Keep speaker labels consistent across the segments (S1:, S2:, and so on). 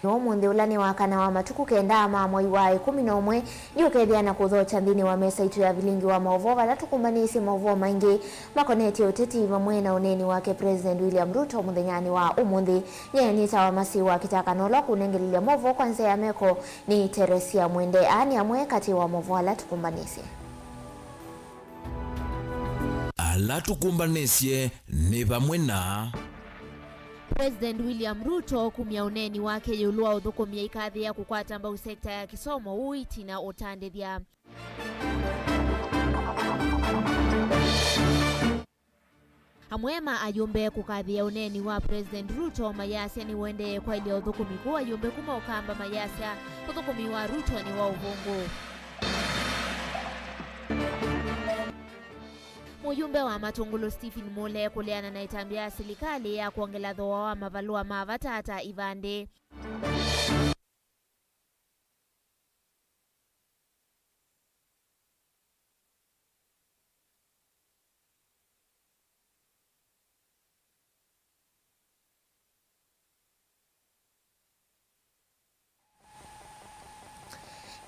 S1: Umuthi ulani wakana wa matuku kenda ama mwai wa 11 ni ukethiana kuthocha nthini wa mesa itu ya Vilingi wa Mauvoo vala tukumbanisi Mauvoo maingi makoneti uteti vamwe na uneni wake President William Ruto muthenyani wa umuthi nyenyita wa masi wa KITAKA nolo kunengelilia Mauvoo kwanza ya meko ni Teresia Mwende ani amwe kati wa Mauvoo ala tukumbanisi
S2: ala tukumbanisye ni vamwe na
S3: President William Ruto kumia uneni wake yulua uthukumia ikathi ya kukwata mbau sekta ya kisomo uiti na utandithia. Hamwema ayumbe kukathia uneni wa President Ruto mayasya ni wende kwa ile uthukumi kuwa ayumbe kuma ukamba mayasya uthukumi wa Ruto ni wa uvungu. Mujumbe wa Matungulu Stephen Mole kuleana na itambia serikali ya kuongela dhoa wa mavalua mavatata ivande.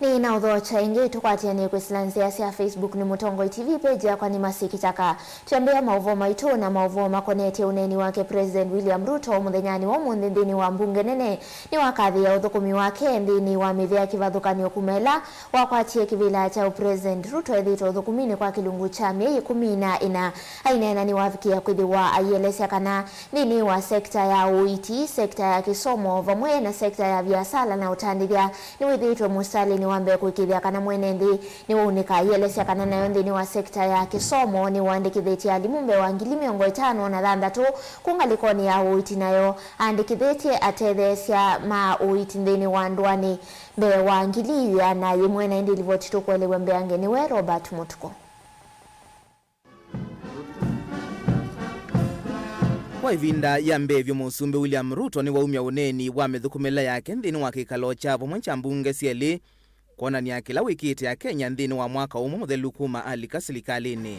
S1: Ni na udhocha ingi tukwatiani kwisilanzia ya Facebook ni Mutongo TV page ya kwani masi KITAKA tuambia Mauvoo maitu na Mauvoo makoneti uneni wake President William Ruto muthenyani wa umuthi nthini wa mbunge nene ni wakathi ya uthukumi wake nthini wa mithia kivathukanio kumela wakwatie kivila cha President Ruto ethito uthukumini kwa kilungu cha miei 14 ainena ni wafikia kwithiwa aielesya kana nthini wa sekta ya uiti, sekta ya kisomo vamwe na sekta ya biasala na utandithia ni withitwe mustali ni wambe kuikithia kana mwenendi ni unika yelesya kana nayo nthini wa sekta ya kisomo ni wandikithitie alimumbe wa 56 kungalikoni ya uiti nayo andikithitie atethesya ma uiti nthini wa ndwani mbe wa 1,000 na yimwe na ndi livoti tukwelewe mbe ange niwe Robert Mutuko.
S4: Kwa ivinda ya mbevyo musumbe William Ruto ni waumia uneni wa mithukumila yake nthini wa kikalo cha vamwe cha mbunge sieli kuona ni akila wikiti ya Kenya nthini wa mwaka umwe muthelu kuma alika silikalini.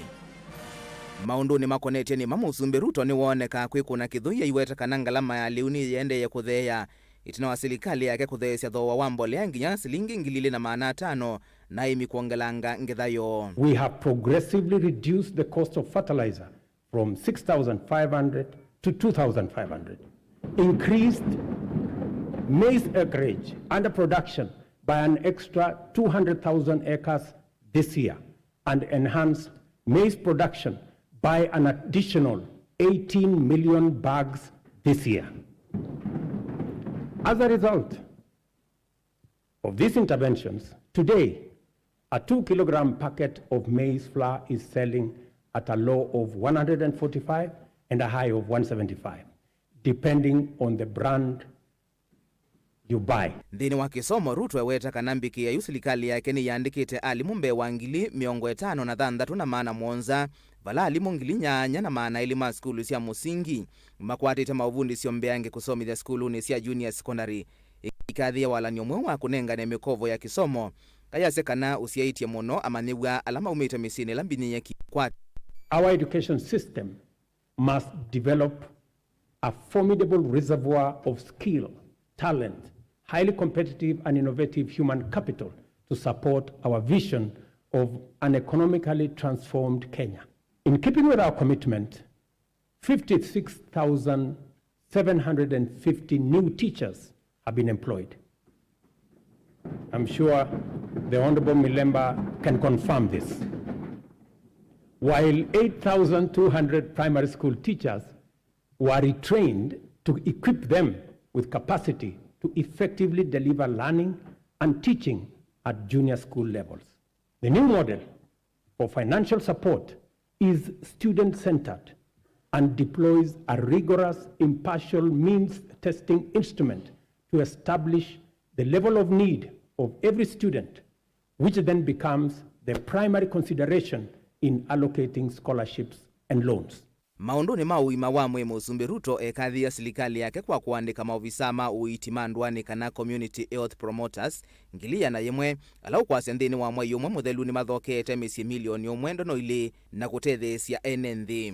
S4: Maundu ni makonete ni mamusumbe Ruto ni woneka kwikuna kithuia iweta kana ngalama ya liuni yende ya kutheya itina wa silikali yake kuthesya thowa wa mbolea nginya silingi 2,500 na imi kuongelanga ngithayo.
S5: We have progressively reduced the cost of fertilizer from 6,500 to 2,500, increased maize acreage under production by an extra 200,000 acres this year, and enhanced maize production by an additional 18 million bags this year. As a result of these interventions, today a 2-kilogram packet of maize flour is selling at a low of 145 and a high of 175, depending on the brand you buy.
S4: Nthini wa kisomo Ruto eweta kanambiki ya yusilikali yake ni yandikite alimumbe wa 56,000 na maana mwonza vala alimu 8,000 na maana ilima skulu sia musingi makwatite mauvundi sio mbeange kusomithya skuluni sia junior secondary ikathia walani omwe wa kunengane mikovo ya kisomo kayase kana usiaitie muno amaniwa alama umita misini lambini ya kikwati.
S5: Our education system must develop a formidable reservoir of skill, talent, highly competitive and innovative human capital to support our vision of an economically transformed Kenya. In keeping with our commitment, 56,750 new teachers have been employed. I'm sure the Honorable Milemba can confirm this. While 8,200 primary school teachers were retrained to equip them with capacity to effectively deliver learning and teaching at junior school levels. The new model for financial support is student-centered and deploys a rigorous impartial means testing instrument to establish the level of need of every student, which then becomes the primary consideration in allocating scholarships and loans.
S4: Maundu ni mauima wa mwe musumbe Ruto ekathia silikali yake kwa kuandika maofisama uitimandwani kana community health promoters ngilia na yemwe alau kwa sendini wa mwe yumwe muthelu ni mathokete misi milioni omwendo no ili na kutethesia enenthi.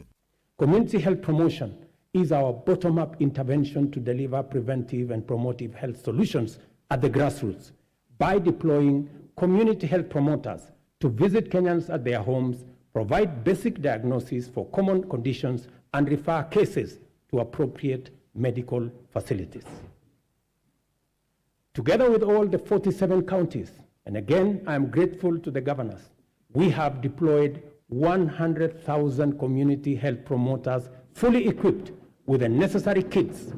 S5: Community health promotion is our bottom-up intervention to deliver preventive and promotive health solutions at the grassroots by deploying community health promoters to visit Kenyans at their homes, provide basic diagnosis for common conditions, and refer cases to appropriate medical facilities. Together with all the 47 counties, and again, I am grateful to the governors, we have deployed 100,000 community health promoters fully equipped with the necessary kits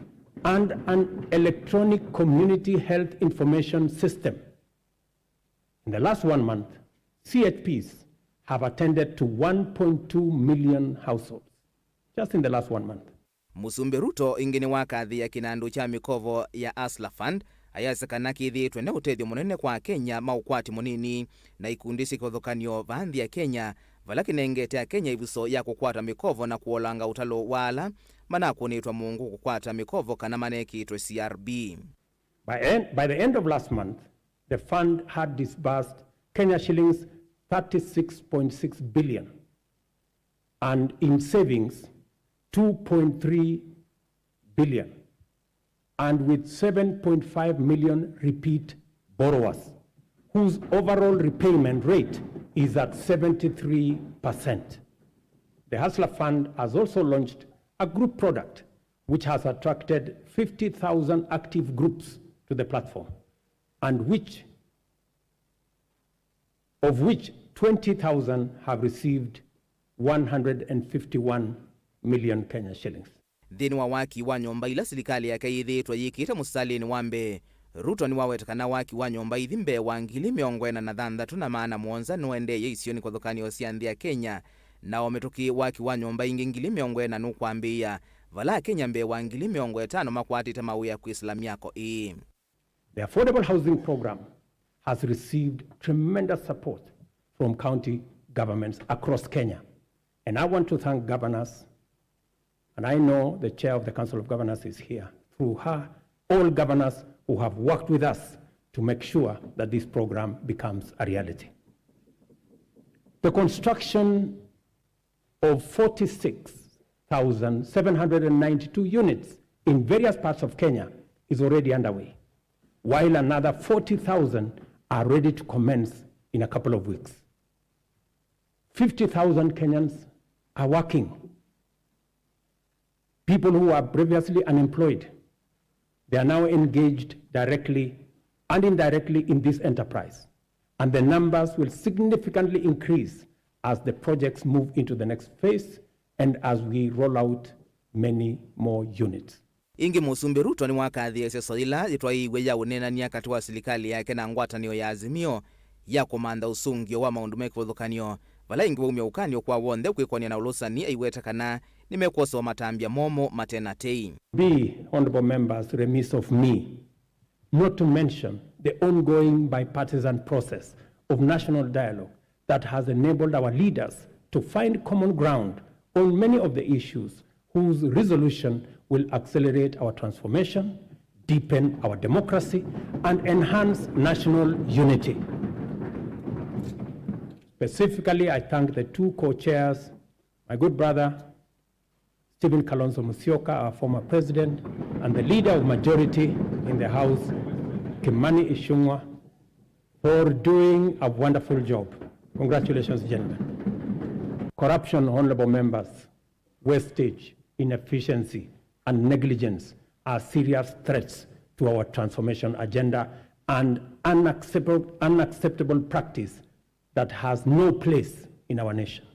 S5: and an electronic community health information system. In the last 1 month, CHPs have attended to 1.2 million households, just in the last 1 month.
S4: Musumbi Ruto ingini wakathi ya kinandu cha mikovo ya Asla Fund ayasakana kithitwe na utethio munene kwa Kenya maukwati munini na ikundi cikothokanio vanthi ya Kenya vala kinengete ya Kenya ivuso ya kukwata mikovo na kuolanga utalo wala manakunitwa mungu kukwata mikovo kana manekitwe CRB.
S5: By the end of last month, the fund had disbursed Kenya shillings 36.6 billion and in savings 2.3 billion, and with 7.5 million repeat borrowers, whose overall repayment rate is at 73%. The Hustler Fund has also launched a group product which has attracted 50,000 active groups to the platform, and of which 20,000 have received 151 million Kenya shillings.
S4: Thini wa waki wa nyomba ila serikali yake ithitwa yikite musalini wambe Ruto ni wawetakana waki wa nyomba ithimbe wa ngili miongwena na thanthatu na maana mwonza nuendeye isioni kwa thukanio cia nthi ya Kenya na ometuki waki wa nyomba ingi ngili miongwena nukwambia vala Kenya mbe wa ngili miongwetano makwatite mawia ku Islam yako ii.
S5: The affordable housing program has received tremendous support from county governments across Kenya, and I want to thank governors. And I know the chair of the Council of Governors is here. Through her, all governors who have worked with us to make sure that this program becomes a reality. The construction of 46,792 units in various parts of Kenya is already underway, while another 40,000 are ready to commence in a couple of weeks. 50,000 Kenyans are working. People who are previously unemployed, they are now engaged directly and indirectly in this enterprise. And the numbers will significantly increase as the projects move into the next phase and as we roll out many more units.
S4: Ingi Musumbi Ruto ni wakathi ya soila itwaiwe ya unenania katua serikali yake na ngwatanio ya Azimio ya komanda usungio wa maundu mekuthukanio vala ingi waumia ukanio kwa wonde kwikonia na ulusani aiwetakana nimekwoso matambia momo matena tei.
S5: Be, honorable members, remiss of me not to mention the ongoing bipartisan process of national dialogue that has enabled our leaders to find common ground on many of the issues whose resolution will accelerate our transformation, deepen our democracy, and enhance national unity. Specifically, I thank the two co-chairs, my good brother, Stephen Kalonzo Musyoka, our former president, and the leader of majority in the House, Kimani Ichung'wah, for doing a wonderful job. Congratulations, gentlemen. Corruption, honorable members, wastage, inefficiency, and negligence are serious threats to our transformation agenda and unacceptable practice that has no place in our nation.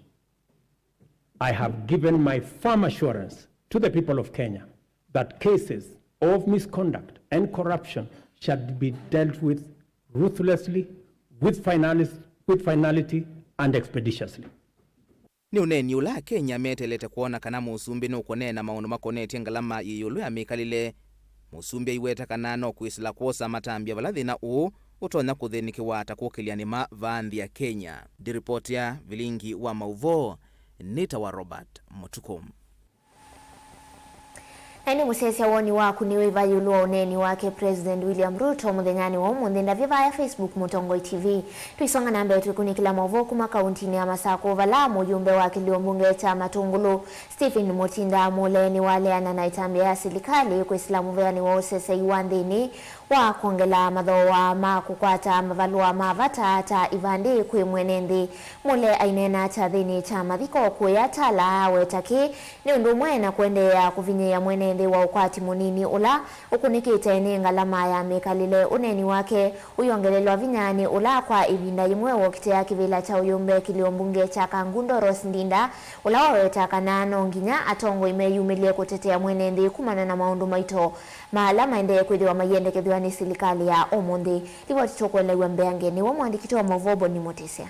S5: I have given my firm assurance to the people of Kenya that cases of misconduct and corruption shall be dealt with ruthlessly, with finality, and expeditiously.
S4: Ni uneni ula Kenya metelete kuona kana Musumbi nukonena maundu makonetie ngalama yiyulu ya mikalile Musumbi iwetakana no kuisila kwosa matambia valathina utonya kuthinikiwata kukilianima vanthi ya Kenya. Diripoti ya Vilingi wa Mauvoo, Nita wa Robert Mutukum.
S1: Eni musesia woni wa kuniwiva yulua uneni wake President William Ruto muthenyani wa umundinda viva ya Facebook Mutongoi TV. Tuisonga na mbele tukunikila Mauvoo kuma kauntini ya Masako vala mujumbe wa kiliombunge cha Matungulu Stephen Mutinda muleni wale ananaitambia ya serikali kuislamu veani wa usese iwandini wa kuongela madhoa ma kukwata mavalua mavata ata ivandi kwe mwenendi mule ainena chathini cha mathiko kuya tala wetaki ni undumwe na kuendea kuvinyia mwenendi wa ukwati munini ula ukunikite ni ngalama ya mekalile uneni wake uyongelelwa vinyani ula kwa ivinda imwe wokitea kivila cha uyumbe kiliombunge cha Kangundo Rosindinda ula wawetaka nano nginya atongo imeyumilie kutetea mwenendi kumana na maundu maito maalama endeye kwithiwa mayendekethwa ni serikali ya omundi liwa titokwelewa mbeangeni wa mwandikito wa Mauvoo ni Motisia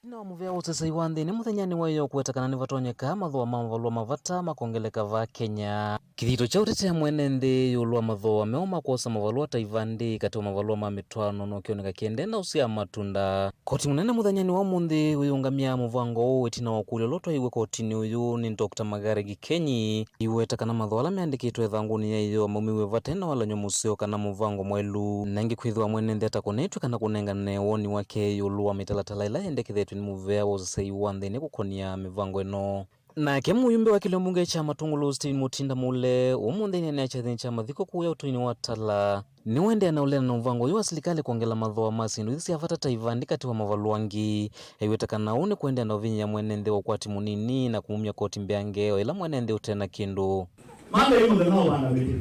S6: na muvea usese iwandini muthenyani wayo kuetakana ni vatonyeka mathoa mavalua mavata makongeleka va Kenya kithito cha utetea mwenendi yulua mathoa meoma kuosa mavalua taivandi kati wa mavalua ma mitwano no kioneka kiende na usia matunda koti munene muthenyani wa mundi uyungamia muvango itina wa kulio lotwa iwe kotini uyu ni Dr. Magare Gikenyi iwetakana mathoa la meandikitwe thanguni ya iyo maumiwe vatena wala nyomusio kana muvango mwelu nangi kwithwa mwenendi atakonetwe kana kunengane woni wake yulua mitalatala ila yendekithetwe ni muvea wa usese iwandini kukonia mivango ino nake muyumbe wa kiliombunge cha Matungulu Stephen Mutinda mule umundhini anachathini cha mathiko kuya utuini wa tala ni wende anaulena na uvango uyu wa serikali kuongela mathoa masindu isi afata taivandi kati wa mavaluangi iwetakana uni kuende anaovinya mwenende wa ukwati munini na kumumya koti mbeangeo ila mwenende utena kindu
S7: mande yu mdeno wana miti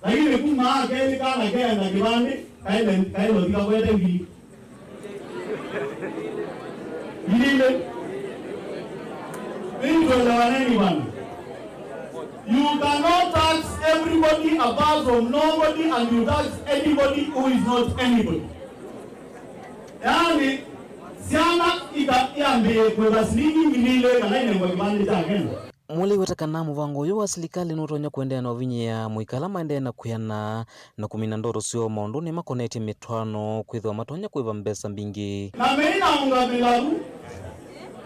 S7: lakini kuma keli kana kenda kibandi kailo tika kwete ngili You cannot tax everybody apart from nobody and you tax anybody who is not anybody. Yani, siana iambe kwa silingi milile kana ine kwa kibandi cha Kenya.
S6: Muli wetakana muvango uyu wa serikali nutonya kuendea na uvinyia muikala maendea na kuyana na kumina ndoro sio maundu ni makoneti mitwano kwithwa matonya kuiva mbesa mbingi.
S7: Na meina unga bilaru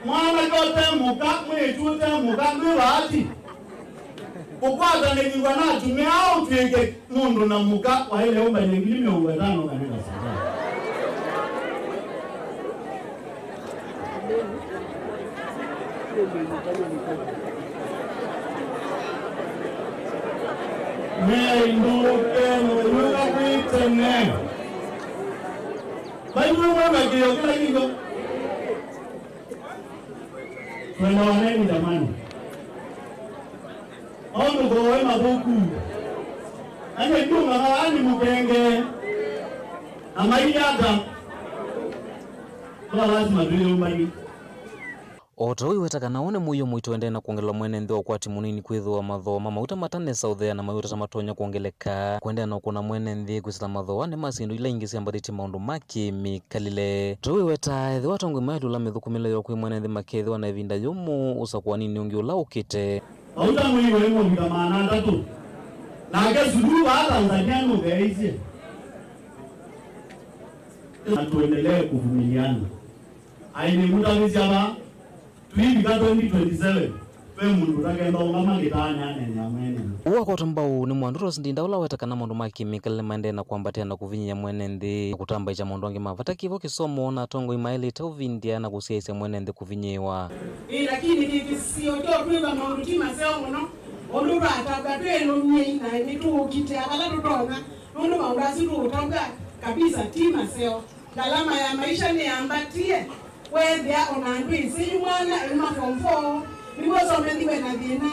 S7: mwana kote muka mwetute muka mwati ukwata nekingwa na tumia au tuweke mundu na muka wa ile umba nyingilime uwetano kanenda sasa Menduke mwuka kuitene Baibu mwana kiyo kila kingo Kwenda waneni jamani Ondo kowe mabuku Ane dunga haani mukenge Amaiyata Kwa lazima tuyo umbagi
S6: Oto iwetakana one muyo muito ende na kuongela mwenende wa ukwati munini kwithwa mathoa mauta matane sauthea na mayuta tamatonya kuongeleka kwenda na kuna mwenende kwisila mathoa ne masindu ila ingi siambariti maundu maki mikalile tuwe weta ethi watongwe maitu la mithukumile yo kwi mwenende makethwa na evinda yumu usakuwa nini ungi ula ukite
S7: Auta mwiwe mo vikamana ndatu na ake suduru wa Tanzania nugeisye na tuendelee kuvumiliana aini mutavisi hapa tuibika 2027 we mundu takenda ungama kitanya nene amene
S6: uwa kwa tambau ni mwandu Rosindinda ula wetakana maundu maki mikale maende na kuambatia na kuvinyia mwenende kutamba icha maundu wangi mavata kivo kisomo na tongo imaili tauvindia na kusia ise mwenende kuvinyiwa
S8: lakini kikisiyoto kwiva maundu tima seo muno ondu rata gatweno mnyina nitu ukite akala tutonga ondu maundu asitu utonga kabisa tima seo galama ya maisha ni ambatie wethia onandu isi mwana elma form 4 niwoso mendiwe na dhina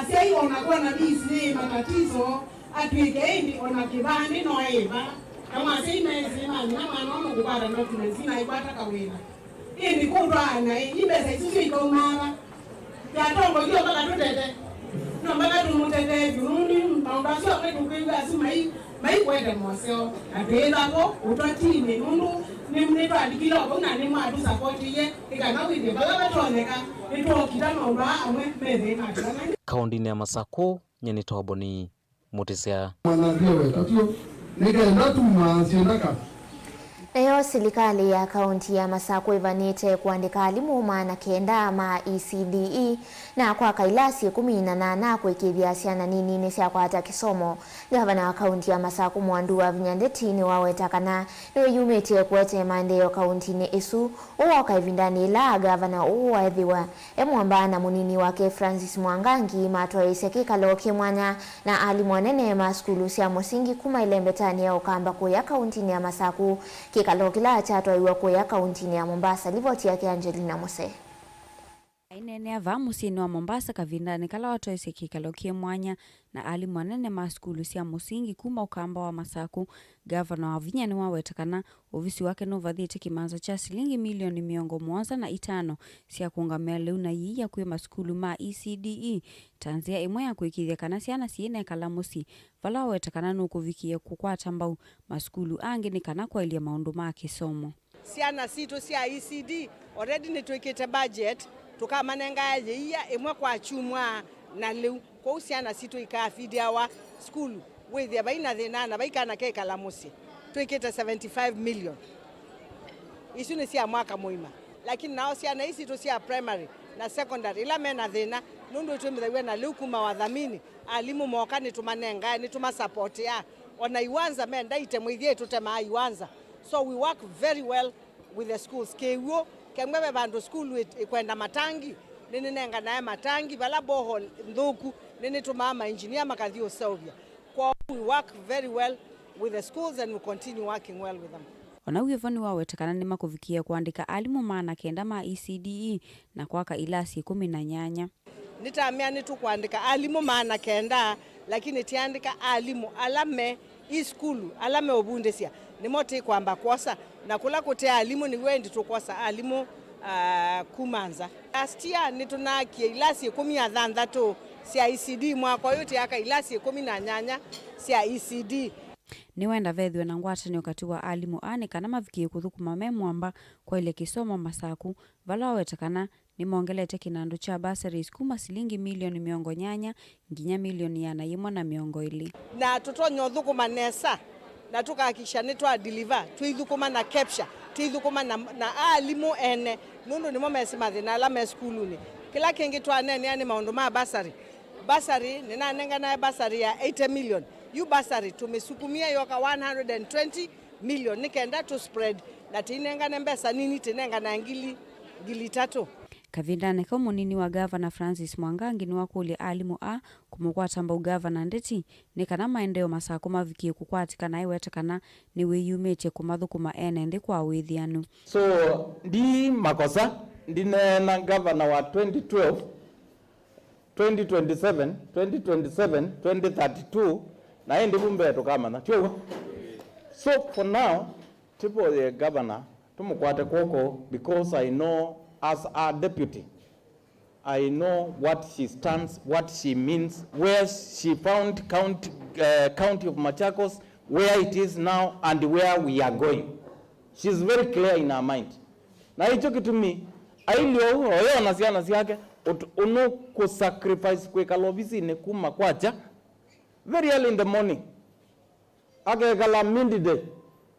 S8: sia hiyo onakuwa na bisi matatizo atwike indi ona kibani no eva kama sime na mwana wangu kubara ndo tunazina ibata kawena indi kudwana ibese isusu ikomara ya tongo hiyo kala tutete no mbaka tumutete jurundi maundasio kwetu kwinga mai kwende moseo atweza ko utwatini mundu ni mneto adikilo bona ni mwadu support ye ikana winde bala batoneka nito kitano ba amwe meze matana
S6: kaundini ya Masako nyeni Motisia
S9: mwana vyewe tatio nikaenda tuma siendaka
S1: Nayo serikali ya kaunti ya Masako ivanite kuandika alimu maana kenda ma ECDE na kwa kailasi 18 kwikithia ciana nini cia kwata kisomo. Gavana wa kaunti ya Masako Mwandu wa Vinyandeti ni wawetakana niwe yumite kwete maendeleo kaunti ni isu uwoka ivindani la gavana uwaethiwa emwamba na munini wake Francis Mwangangi matwaise kikalo kimwanya na alimu anene ma skulu cia musingi kuma ilembetani ya ukamba kuya kaunti ya Masako kikalo kila chatwaiwa kuya kaunti ya Mombasa. Ripoti yake Angelina Mose.
S9: Ainene ava musini wa Mombasa kavindani kala watwaise kikalo kimwanya na alimu anene ma skulu cia musingi kuma ukamba wa Masako. Gavana wa Vinya ni wawetakana ofisi wake no vathite kimanza cha shilingi milioni 75 cia kuungamia leu na yiya kwi maskulu ma ECDE tanzia imwe ya kwikithia kana ciana ciene kala musi vala wawetakana no kuvikia kukwata mbau maskulu angi ni kana kwa ilia maundu ma kisomo.
S10: Ciana situ cia ECD already ni twikite budget tukamanenga yiya imwe kwa chumwa na leu kwa ciana situ ikafidia wa skulu withia baina thina na baikana ke kala musi twikite 75 million isu ni cia mwaka muima, lakini nao ciana hizi tu cia primary na secondary ila mena thina nundu twimithagwe na leu kuma wathamini alimu moka ni tumanenga ni tuma support ya ona iwanza menda itemwithie tutema iwanza. So we work very well with the schools. Kewo kemwe bandu school kwenda matangi nini nenga na matangi bala bohol ndoku nini tumama engineer makathio Sylvia. We work very well with the schools and we continue working well with them.
S9: Ona uyevani wawetakana ni makuvikia kuandika alimu maana kenda ma ECDE na kwaka ilasi 18.
S10: Nitamia ni tu kuandika alimu maana kenda lakini tiandika alimu alame iskulu alame obundesia ni moti kwamba kosa na kula kutea alimu ni wendi tu kosa alimu kumanza. Last year ni tunakie ilasi 13 cia ECD mwaka yote yaka ilasi 18 cia ECD.
S9: Ni wenda vethwe na ngwatani wakati wa alimu ane kana mavikie kuthukuma memwamba kwa ile kisomo Masako vala wawetakana ni mongelete kinandu cha bursaries kuma shilingi milioni 8 nginya milioni 120
S10: na tutonyo thukuma nesa na tukahakisha ni twa deliver tuithukuma na capture tuithukuma na alimu ene nundu ni momesima thina la me skuluni kila kingi twa nene yani maundu ma basari nina nenga na basari ya 80 million yu basari tumesukumia yoka 120 million nikenda to spread na tinenga na mbesa nini tinenga na ngili 3
S9: kavindane kwa munini wa gavana Francis Mwangangi ni wakuli alimu kumukwata mbau gavana ndeti ni kana maendeo Masako mavikie kukwatika na iwetakana ni wiyumete kumathukuma ene ndi kwa withianu.
S11: So ndi makosa ndine na gavana wa 2012 2027 2032 na ndi bumbe tukama na tyo. So for now tipo the governor tumukwate koko because I know as a deputy I know what she stands, what she means, where she found county of Machakos, where it is now and where we are going. She's very clear in her mind. Na hicho kitu mi ailio hoyo na siana siake uno ku sacrifice kwe kalobisi ne kuma kwacha very early in the morning. Ake kala midday.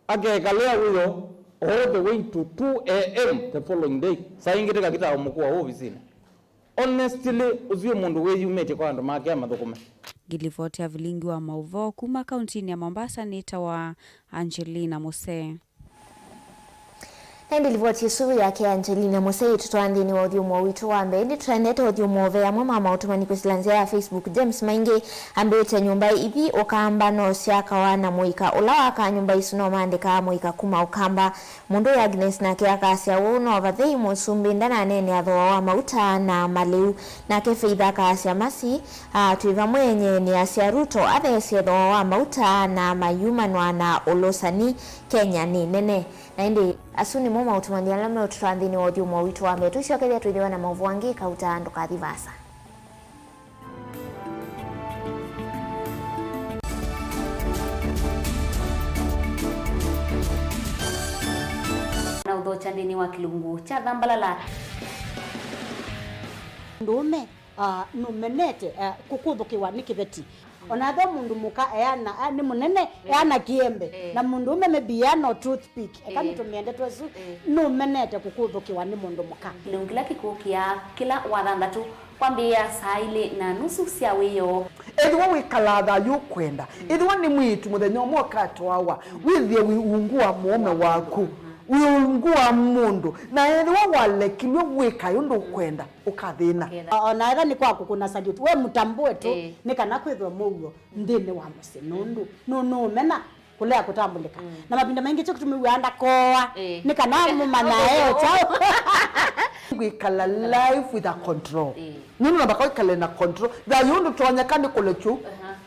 S11: Ake kalea huyo all the way to 2 a.m. the following day. Saingite kakita omukua office. Honestly uzio mundu we yumete kwa ndo make amathukume.
S9: Gilivoti ya Vilingi wa Mauvoo kuma kaunti ya Mombasa nita wa Angelina Mose.
S1: Ndi livoti suvu yake Angelina Mose tutwandini wa udhiumu witu wambe ndi tutaneta udhiumu ove ya mama utumani kusilanzia ya Facebook James Maingi ambete nyumba ivi okamba no siaka wana muika ulawaka nyumba isuno maandika muika kuma ukamba mundu ya Agnes na kiaka asia uno ovadhei musumbi ndana nene adhoa wa mauta na maleu na kefe idhaka asia masi tuiva mwenye ni asia Ruto adhe asia dhoa wa mauta na mayumanwa na olosani Kenya ni nene na ndi asuni moma utumani alamna ututandini wa udhiumu witu wambe tushokelia tuidhiwa na Mauvoo wangi kauta ndo kadhivasa.
S12: Na udho chandini wa kilungu cha dhambalala
S13: ndume numenete kukuthukiwa ni kiveti onatho mundu muka eana ni munene eana kiembe na mundu ume mebiano toothpick ekamitumende twesu no menete kukuthukiwa ni mundu muka
S12: Lungila kikukia kila wathandatu kwambia saa ile na nusu cia wiyo
S14: Edwa wikalatha yukwenda edwa ni mwitu muthenya mwakato wawa withie wiungua muome waku wiungua mundu na edwa walekilwe wika yundu kwenda ukathina
S13: ona ega ni kwaku kuna salute we mutambue tu ni kana kwithwa muguo ndini wa musi nundu no mena kulea kutambulika na mapinda mengi cyo kutumiwa anda koa ni kana mumana eo chao
S14: wikala life with a control nini nabaka wikala na control da yundu tonyekani kulechu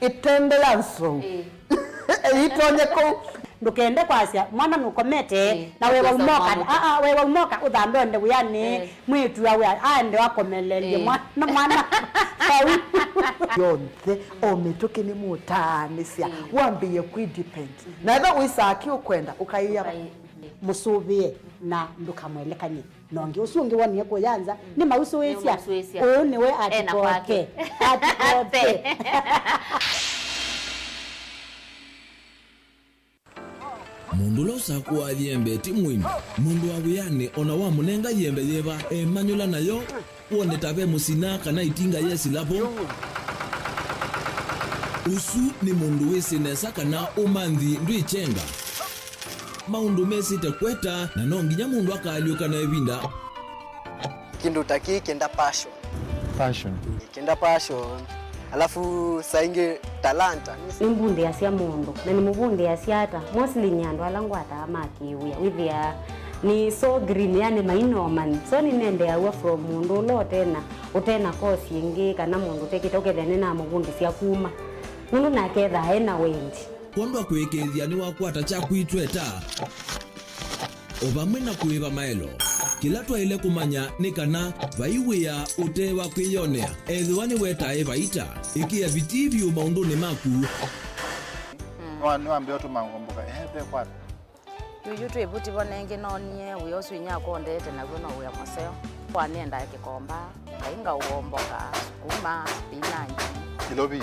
S14: itendelanso itonyeko
S13: ndukende kwasia mwana nukomete na wewe umoka wewe umoka uthandonde uyani mwitu yawe ande wakomelelie mwana yonthe ometoke ni mutanisia wambie kwidepend na eba wisaki ukwenda ukaiya musubie na ndukamwelekanye nonge usungi woni yako yanza ni mauso wesia one we atikoke
S2: mundu losa kwa yembe timwimba mundu awiyane ona wa munenga yembe yeba emanyula nayo wone tabe musina kana itinga yesi lapo usu ni mundu wesinesa kana umanthi ndwichenga maundu mesite kweta na nonginya mundu akaliuka na ebinda
S15: kindu taki kenda passion alafu sainge talanta
S16: nimbunde asia mundu na nimbunde asiata mostly nyando alangu atamakiuya withia ni so green yani mainoman so ni nende awa from mundu lo tena kosi ingi kana mundu tekitoke thene na mubundi sia kuma mundu naketha hena wendi
S2: kondo kwekethia ni wakwata cha kwitweta obamwe na kuiva maelo kila twaile kumanya ni kana vaiwia utewa kwiyonea ethwa ni wetae vaita ikia vitivyo maunduni maku
S17: wanu ambio tumangomboka ebe kwa
S18: yuyu twebuti bonenge nonie uyosu inyakondete nago no uya maseo kwanenda kikomba ainga uomboka kuma binanji
S17: ilobi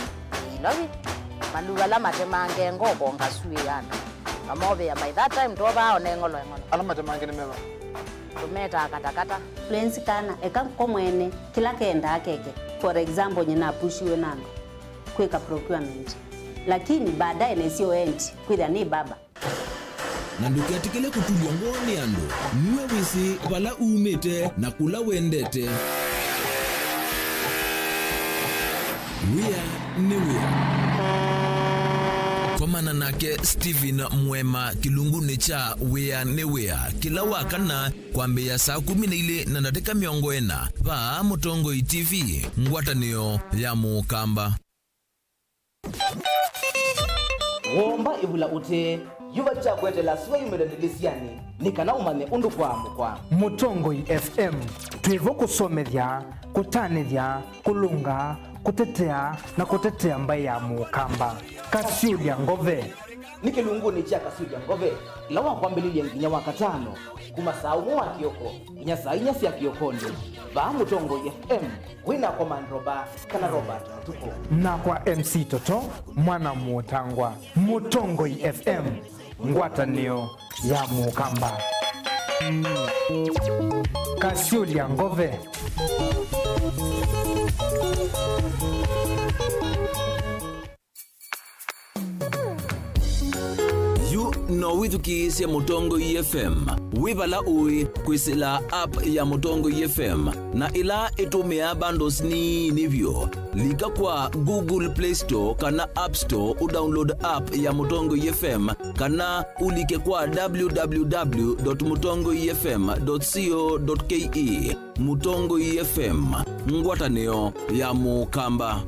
S18: maluga la matemange ngoko ngasue yana amobe ya by that time toba onengolo
S17: ala matemange ni meba
S18: tumeta katakata
S16: fluency kana eka komwene kila kenda akeke for example nyina pushiwe nando kweka procurement lakini baadaye nesio end kwida ni baba
S2: na ndukiatikile kutulia ngoni ando niwe wisi wala umete na kula wendete Komana nake Steven Mwema kilunguni cha wea ne wea kila wakana kwambia saa 12 na dakika 40 pa Mutongo TV ngwatanio ya Mukamba
S19: womba ibula ute yuva cha kwetela siwa yumedadilisiani nikana umane undu kwa mukwa
S20: Mutongo FM tuivo kusomethya kutanithya kulunga kutetea na kutetea mbai ya Mukamba Kasiulia ngove
S19: nikilunguni cha Kasiulia ngove lawa kwambililia nginya wakatano kuma saa 1 wa kioko inya saa 4 cia kiokondo ba Mutongo FM wina komandroba kana Robert Mutuko
S20: na kwa MC Toto mwana Mutangwa Mutongo FM ngwatanio ya Mukamba Kasiulia ngove
S2: no withukisya Mutongo FM wivala ui kwisila app ya Mutongo FM na ila itumia bundles ni nivyo lika kwa Google Play Store kana App Store udownload app ya Mutongo FM kana ulike kwa www.mutongofm.co.ke Mutongo FM ngwatanio ya Mukamba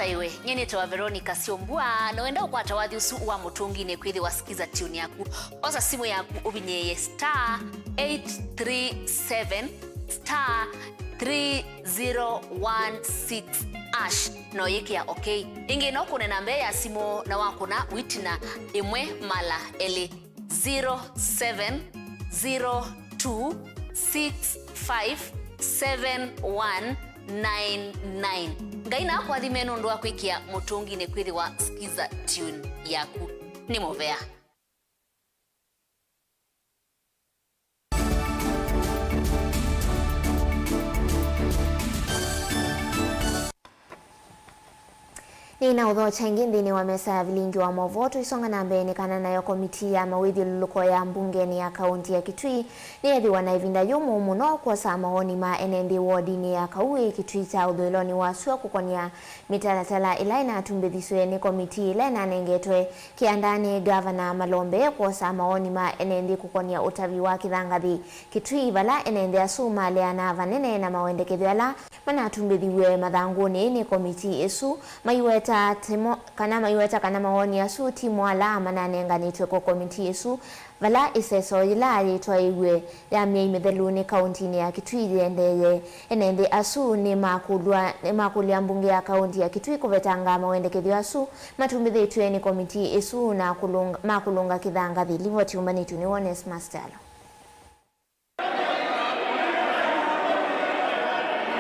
S12: twaiwe nyene tawa Veronica Siombua na wenda ukwata wathi usu wa mutungi ne kwithi wasikiza tune yaku oza simu yaku ubinyeye *837 *3016 ash no yikia okay ingi no kunena mbe ya simu na wakuna witina imwe mala ele 0702657199 ngaina kwa thimeno ndo akwikia mutungi ne kwithi wa skiza tune yaku ni Movea.
S1: Nina udho changi ndini wa mesa ya Vilingi wa Mauvoo tuisonga na mbeni kana nayo komiti ya mawidhi luluko ya mbungeni ya kaunti ya Kitui ni edhi wanaivinda yumu muno kwa saa maoni ma enendi wardini ya Kaui Kitui cha udhoiloni wa suwa kukonia mitalatala ilaina tumbedhiswe ni komiti ilaina nengetwe kiandani Governor Malombe kwa saa maoni ma enendi kukonia utavi wa Kithangathi Kitui vala enendi asuma leana vanene na mawende kedhiala mana tumbedhiwe madhanguni ni komiti isu maiweta kana maoni ya su timu ala mananenga nitwe ko komiti yesu vala iseso ilari twaiwe ya meimedheluni kaunti ni ya Kitui enende asu ni makulia mbunge ya kaunti ya Kitui kuvetanga mawendekethio asu matumbithitwe ni komiti yesu na makulunga Kithangathi livoti umanitu ni Ones Mastalo.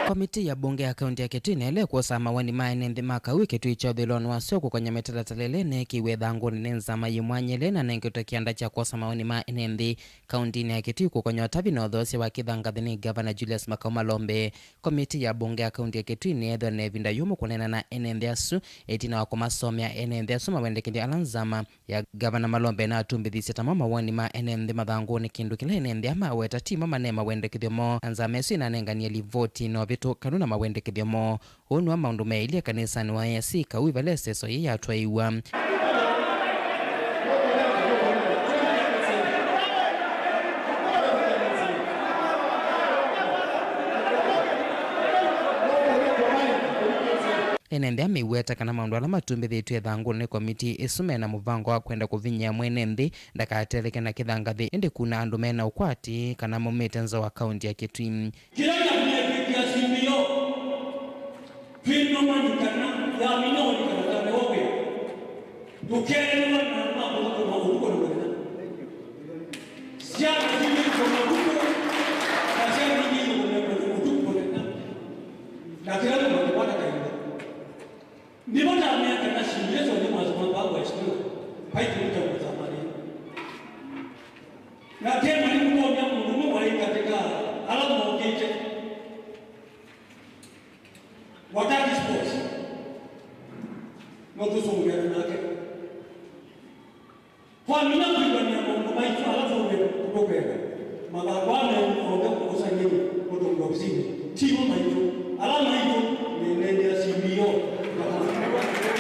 S6: Komiti ya bunge ya kaunti ya Kitui nele kuosa mawani maenende Makaui Kitui cha udhiloni wa soko kwenye metalatalelene kiwe dhangu ninenza mayimwanyele na nengeto kianda cha kuosa mawani maenende kaunti ya Kitui kwenye watabi na odhosi wa Kithangathi ni Governor Julius Makau Malombe. Komiti ya bunge ya kaunti ya Kitui ni edho nevinda yumu kunena na enende asu etina wakumasomya enende asu mawendekindi alanzama ya Governor Malombe na atumbidhisi tama mawani maenende madhangu ni kindu kila enende ama weta tima manema wendekidhi mo anzame su inanengania livoti no vitu kanuna mawendekithio mo onu wa maundu meilia kanisani wa AIC Kaui valese so ya twaiwa enende ameweta kana maundu ala matumbithitwe thangu ni komiti isume na muvango wa kwenda kuvinya mwenende ndakateleke na Kithangathi indi kuna andu mena ukwati kana mumitenza wa kaunti ya Kitui
S21: Vino manikana ya minoni kana tameoge dukeni na mambo kwa huko ndio siana hivi kwa huko na siana hivi kwa huko na kila mtu anapata kaida ndivyo na miaka na shimizo ni mazungumzo baba ishio haiti mtu kwa zamani na tena ni mmoja mhudumu wa katika alamu mmoja wataki sports notuzungera nake kwa mina kwenda na mambo maitu alafu kutokea magabane kuonga kukusanyeni kutoka mzima timu maitu alama hiyo ni nende simio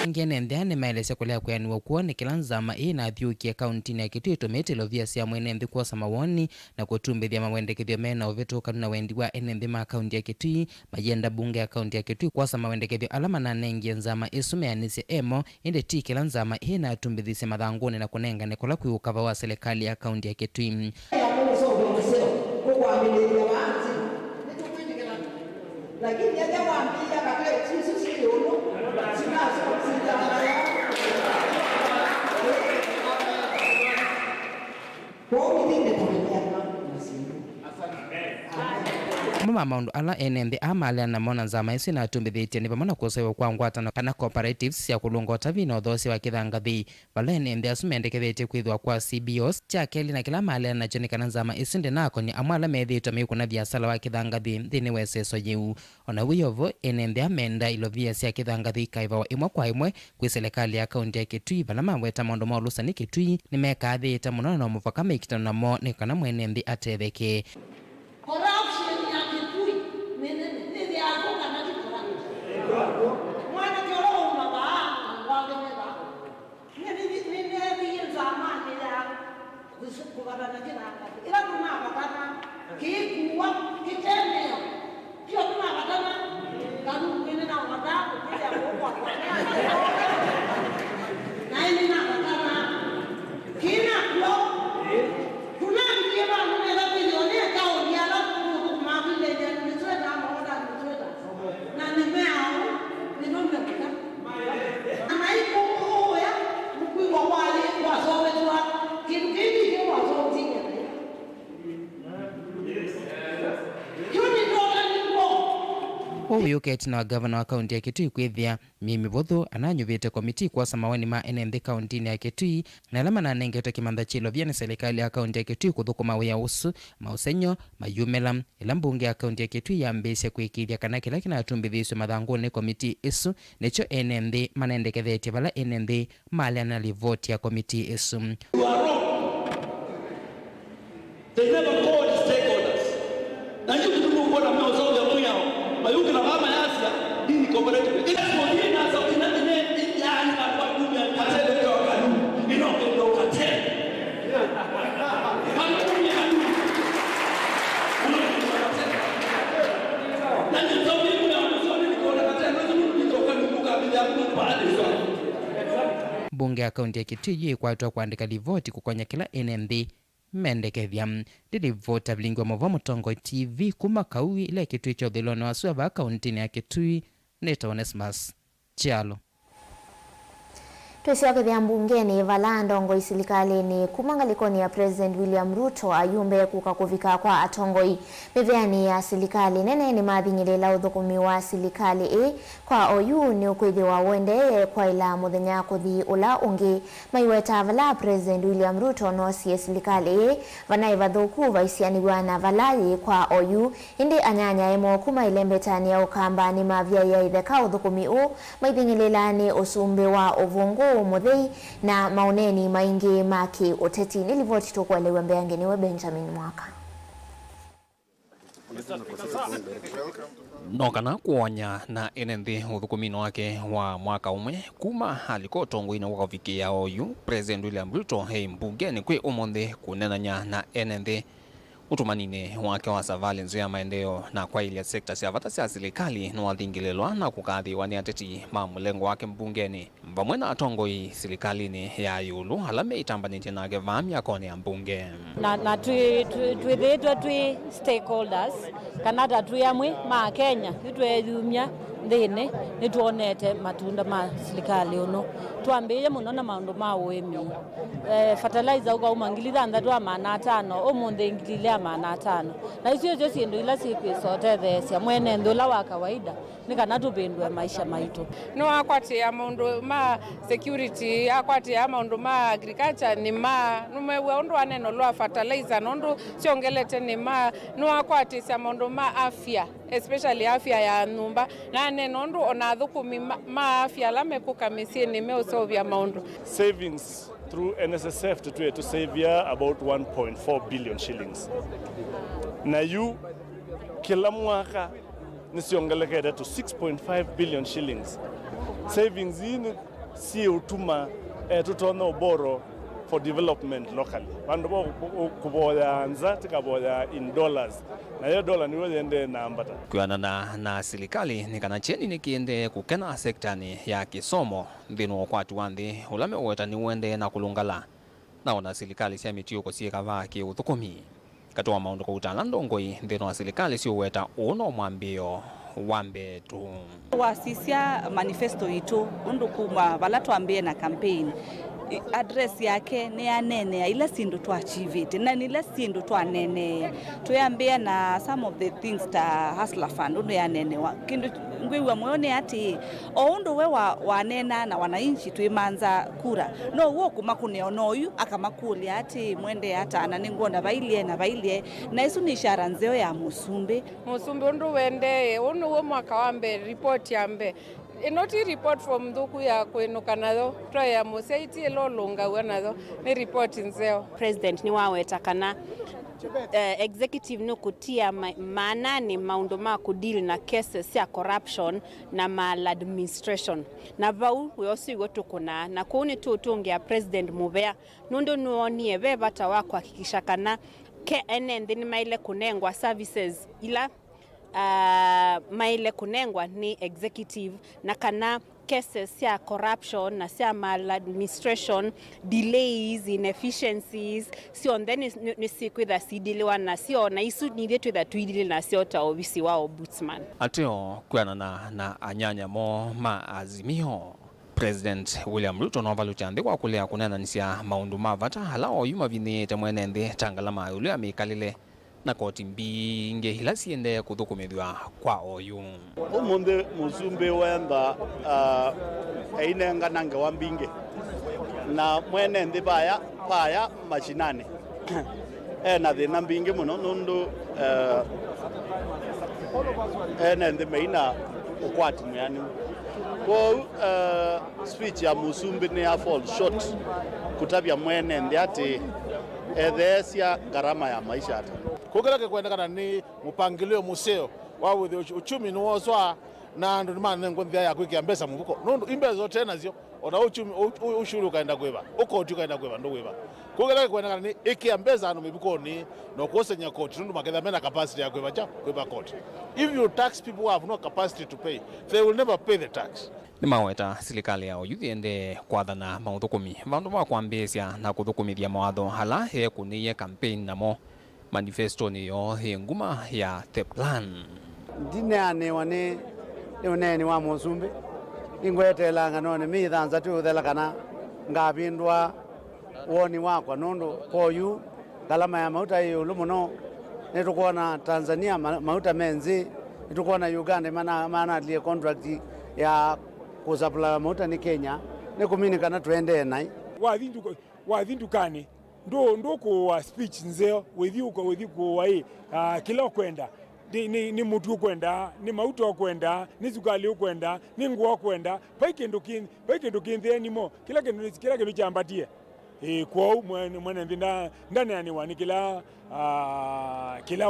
S6: ngene ndane maelese kulea kuyaniwa kuone kilanzama ina athiukia kaunti ya Kitui tomete lovia sia mwenende kwa samawoni na kutumbithia mawendekethio mena oveto kanuna wendi wa enende ma kaunti ya Kitui majenda bunge ya kaunti ya Kitui kwa samawendekethio alama na nengi nzama isume anise emo inde ti kilanzama ina atumbithise mathanguni na kunenga nekola kwiukava wa serikali ya kaunti ya Kitui
S22: lakini yeye waambia kabla sisi sio
S6: mama maundu ala enende amalia na mona nzama isi na atumbithitie ni pamona kusewa kwa ngwatano kana cooperatives ya kulunga utavi na udhosi wa Kithangathi vala enende asumendekethitie kwithwa kwa CBOs cha keli na kila malia na joni kana nzama isi ndi nako ni amwala methitwa miukuna biasala wa Kithangathi thini weseso yiu ona wiyovo enende amenda ilovia sia Kithangathi kaiva imwe kwa imwe kwi serikali ya kaunti ya Kitui vala maweta maundu ma ulusa ni Kitui ni mekathite muno na muvaka meikitano namo ni kana mwenende atetheke
S22: mwana kero umaba wangemeba nini zamani ya kukubana na Kithangathi ila tunapatana kikuwa kitendeo kio tunapatana kanu ngine na wadau kile kwa
S3: Oyuketi na gavana wa kaunti ya Kitui kwithia Mauvoo ananyuvite komiti kwa samawani ma NND kaunti ya Kitui na alama na nengete kimantha chilo vya ni serikali ya kaunti ya Kitui kuthukuma wia usu mausenyo mayumela ila mbunge ya kaunti ya Kitui yambisye kwikithia kana kila kinatumbithiswe mathanguni komiti isu nicho NND manendekethetie vala NND mali na livoti ya komiti isu.
S21: They never called the stakeholders. Na hiyo kitu kwa na mnao ya mwao. Mayuki na mama yasa dini cooperative. Ile sio ina za ina yani kwa dunia katele kwa kanuni. Ino ndio katele. Kanuni ya kanuni. Na ndio sababu mimi na msoni niko na katele ndio kanuni kabla ya baadhi sana.
S3: Bunge ya kaunti ya Kitui kwatwa kuandika livoti kukonya kila NND mendekethia ndilivota Vilingi wa Mauvoo Mutongo TV kuma kaui ile Kitui cha uthiloni wa suva kaunti ya Kitui neta Onesmus Chialo.
S1: Tusiakithia mbungeni vala ndongo isilikalini kumangalikoni ya President William Ruto ayumbe kuka kuvika kwa atongoi miveani ya silikali nene ni mathingilela uthukumi wa silikali kwa oyu ni ukwithi wa wende kwa ila muthenya kuthi ula ungi maiweta vala President William Ruto no sie silikali vanai vathuku vaisianiwa na valai kwa oyu indi anyanya emo kuma ilembetani ya ukamba ni mavya ya itheka uthukumi maithingilela ni usumbe wa uvungu muthei na maoneni maingi maki uteti nilivoti tukuelewa mbeangeni we Benjamin Mwaka.
S5: Nokana kuonya na NND uthukumino wake wa mwaka umwe kuma aliko tongoine wakavikia oyu President William Ruto hei mbungeni kwe umonde kunenanya na NND utumanine wake wa surveillance ya maendeleo na kwa ile sekta cia vata cia serikali no athingilelwa na kukathiwa ni ateti ma mulengo wake mbungeni vamwe na atongoi serikalini ya yulu alame itambanite na gevamia kone ya mbunge
S23: na twithitwe twi stakeholders kana twi amwe ma Kenya twethumia thini ni tuonete matunda ma serikali uno twambiye muno na maundu ma uimi fertilizer uga umangilitha ndathu amana 5 umunthe ngilile amana 5 na icio cio cindu ila cikwicotethecia mwene nthula wa kawaida ni kana tupindwe maisha maitu
S24: no akwatia maundu ma security akwatia maundu ma agriculture ni ma numewe undu aneno lwa fertilizer nondu ciongelete ni ma no akwatia maundu ma afya especially afya ya nyumba na neno ndu ona thukumi ma afya la mekuka misieni meusovya maundu
S25: savings through NSSF to save ya about 1.4 billion shillings na yu kila mwaka nisiongelekede to 6.5 billion shillings savings ini si utuma tutona uboro for development locally bandu bo kuboya nza tikaboya in dollars na hiyo dola ni wewe ende na ambata
S5: kuana na serikali ni kana cheni ni kiende kukena sektani ya kisomo ndino kwa tuande ulame weta ni wende na kulungala naona serikali cia mitio ko sie kava ki uthukumi katoa maundu ko utana ndongoi ndino wa serikali sio weta uno mwambio wambe tu
S26: wasisia manifesto itu undu kuma vala tuambie na campaign address yake ni anene ila sindu tu achieve na ni ila sindu tu anene tuyambia na some of the things ta hustler fund ndo anene kindu ngwiwa moyone ati oundu we wanena na wananchi tuimanza kura no wo kuma kuneona uyu akamakuli ati mwende hata ananingonda bailie na isu ni ishara nzeo ya musumbe
S24: undu wende unu wo mwaka wambe report yambe inoti report from thuku ya kwinuka natho twa museiti lolunga wanatho ni report nzeo
S27: president ni waweta kana executive no kutia maanani maundu ma kudeal na cases ya corruption na maladministration na vau yosigo tukuna na kuni tutungia president Mauvoo nundu nuonie ve bata wa kuhakikisha kana KNN ni maile kunengwa services ila maile kunengwa ni executive na kana cases ya corruption na cia maladministration delays inefficiencies sio ndeni ni sikwitha sidiliwa na sio na isu nithie twitha twidili na sio ta obisi wa ombudsman
S5: atio kuana na anyanya mo ma azimio President William Ruto no valuchande kwa kulea kunena nisia maundu mavata halao yuma vinite mwenende tangalama ule amikalile na koti mbingi ila siende kuthukumithwa kwa oyu.
S4: Umunthi musumbi wenda einenga nange wa mbingi na mwene nthi baya machinani ena thina mbingi muno nundu ena nthi meina ukwati muyani kwa speech ya musumbi ni ya fall short kutabia mwene nthi ati ethesia gharama ya maisha ata
S17: kugereke kwendekana ni mupangilio museo wa uchumi ni wozwa na andu nimane ngonthia ya kwikia mbesa muvuko nundu imbesa zote nazio ona uchumi ushuru kaenda kwiva ukoti kaenda kwiva ndo kwiva kugereke kwendekana ni ikia mbesa anu mivukoni no kusenya koti nundu maketha mena capacity ya kwiva koti. If you tax people who have no capacity to pay, they will never pay the tax.
S5: Ni maweta silikali yao yuthiende kwathana mauthukumi vandu va kwambisya na kuthukumithia mawatho hala yekuniie campaign namo manifesto niyo nguma ya the plan.
S7: Ndineanewa ni uneni wa musumbi ingwetelanga none mithanza tuthela kana ngavindwa woni wakwa nundu koyu galama ya mauta yulu muno nitukuona Tanzania mauta menzi nitukuona Uganda mana lie contract ya kusapula mauta ni Kenya nikumini kana tuende nai
S8: wathindukani ndo kwa speech nzeo wethi kwa kila kwenda ni mutu kwenda ni mauta kwenda ni zukali kwenda ni nguo kwenda paike ndo kintheni mo kila kindu chambatie kwa mwana ndinda ndani aniwa ni kila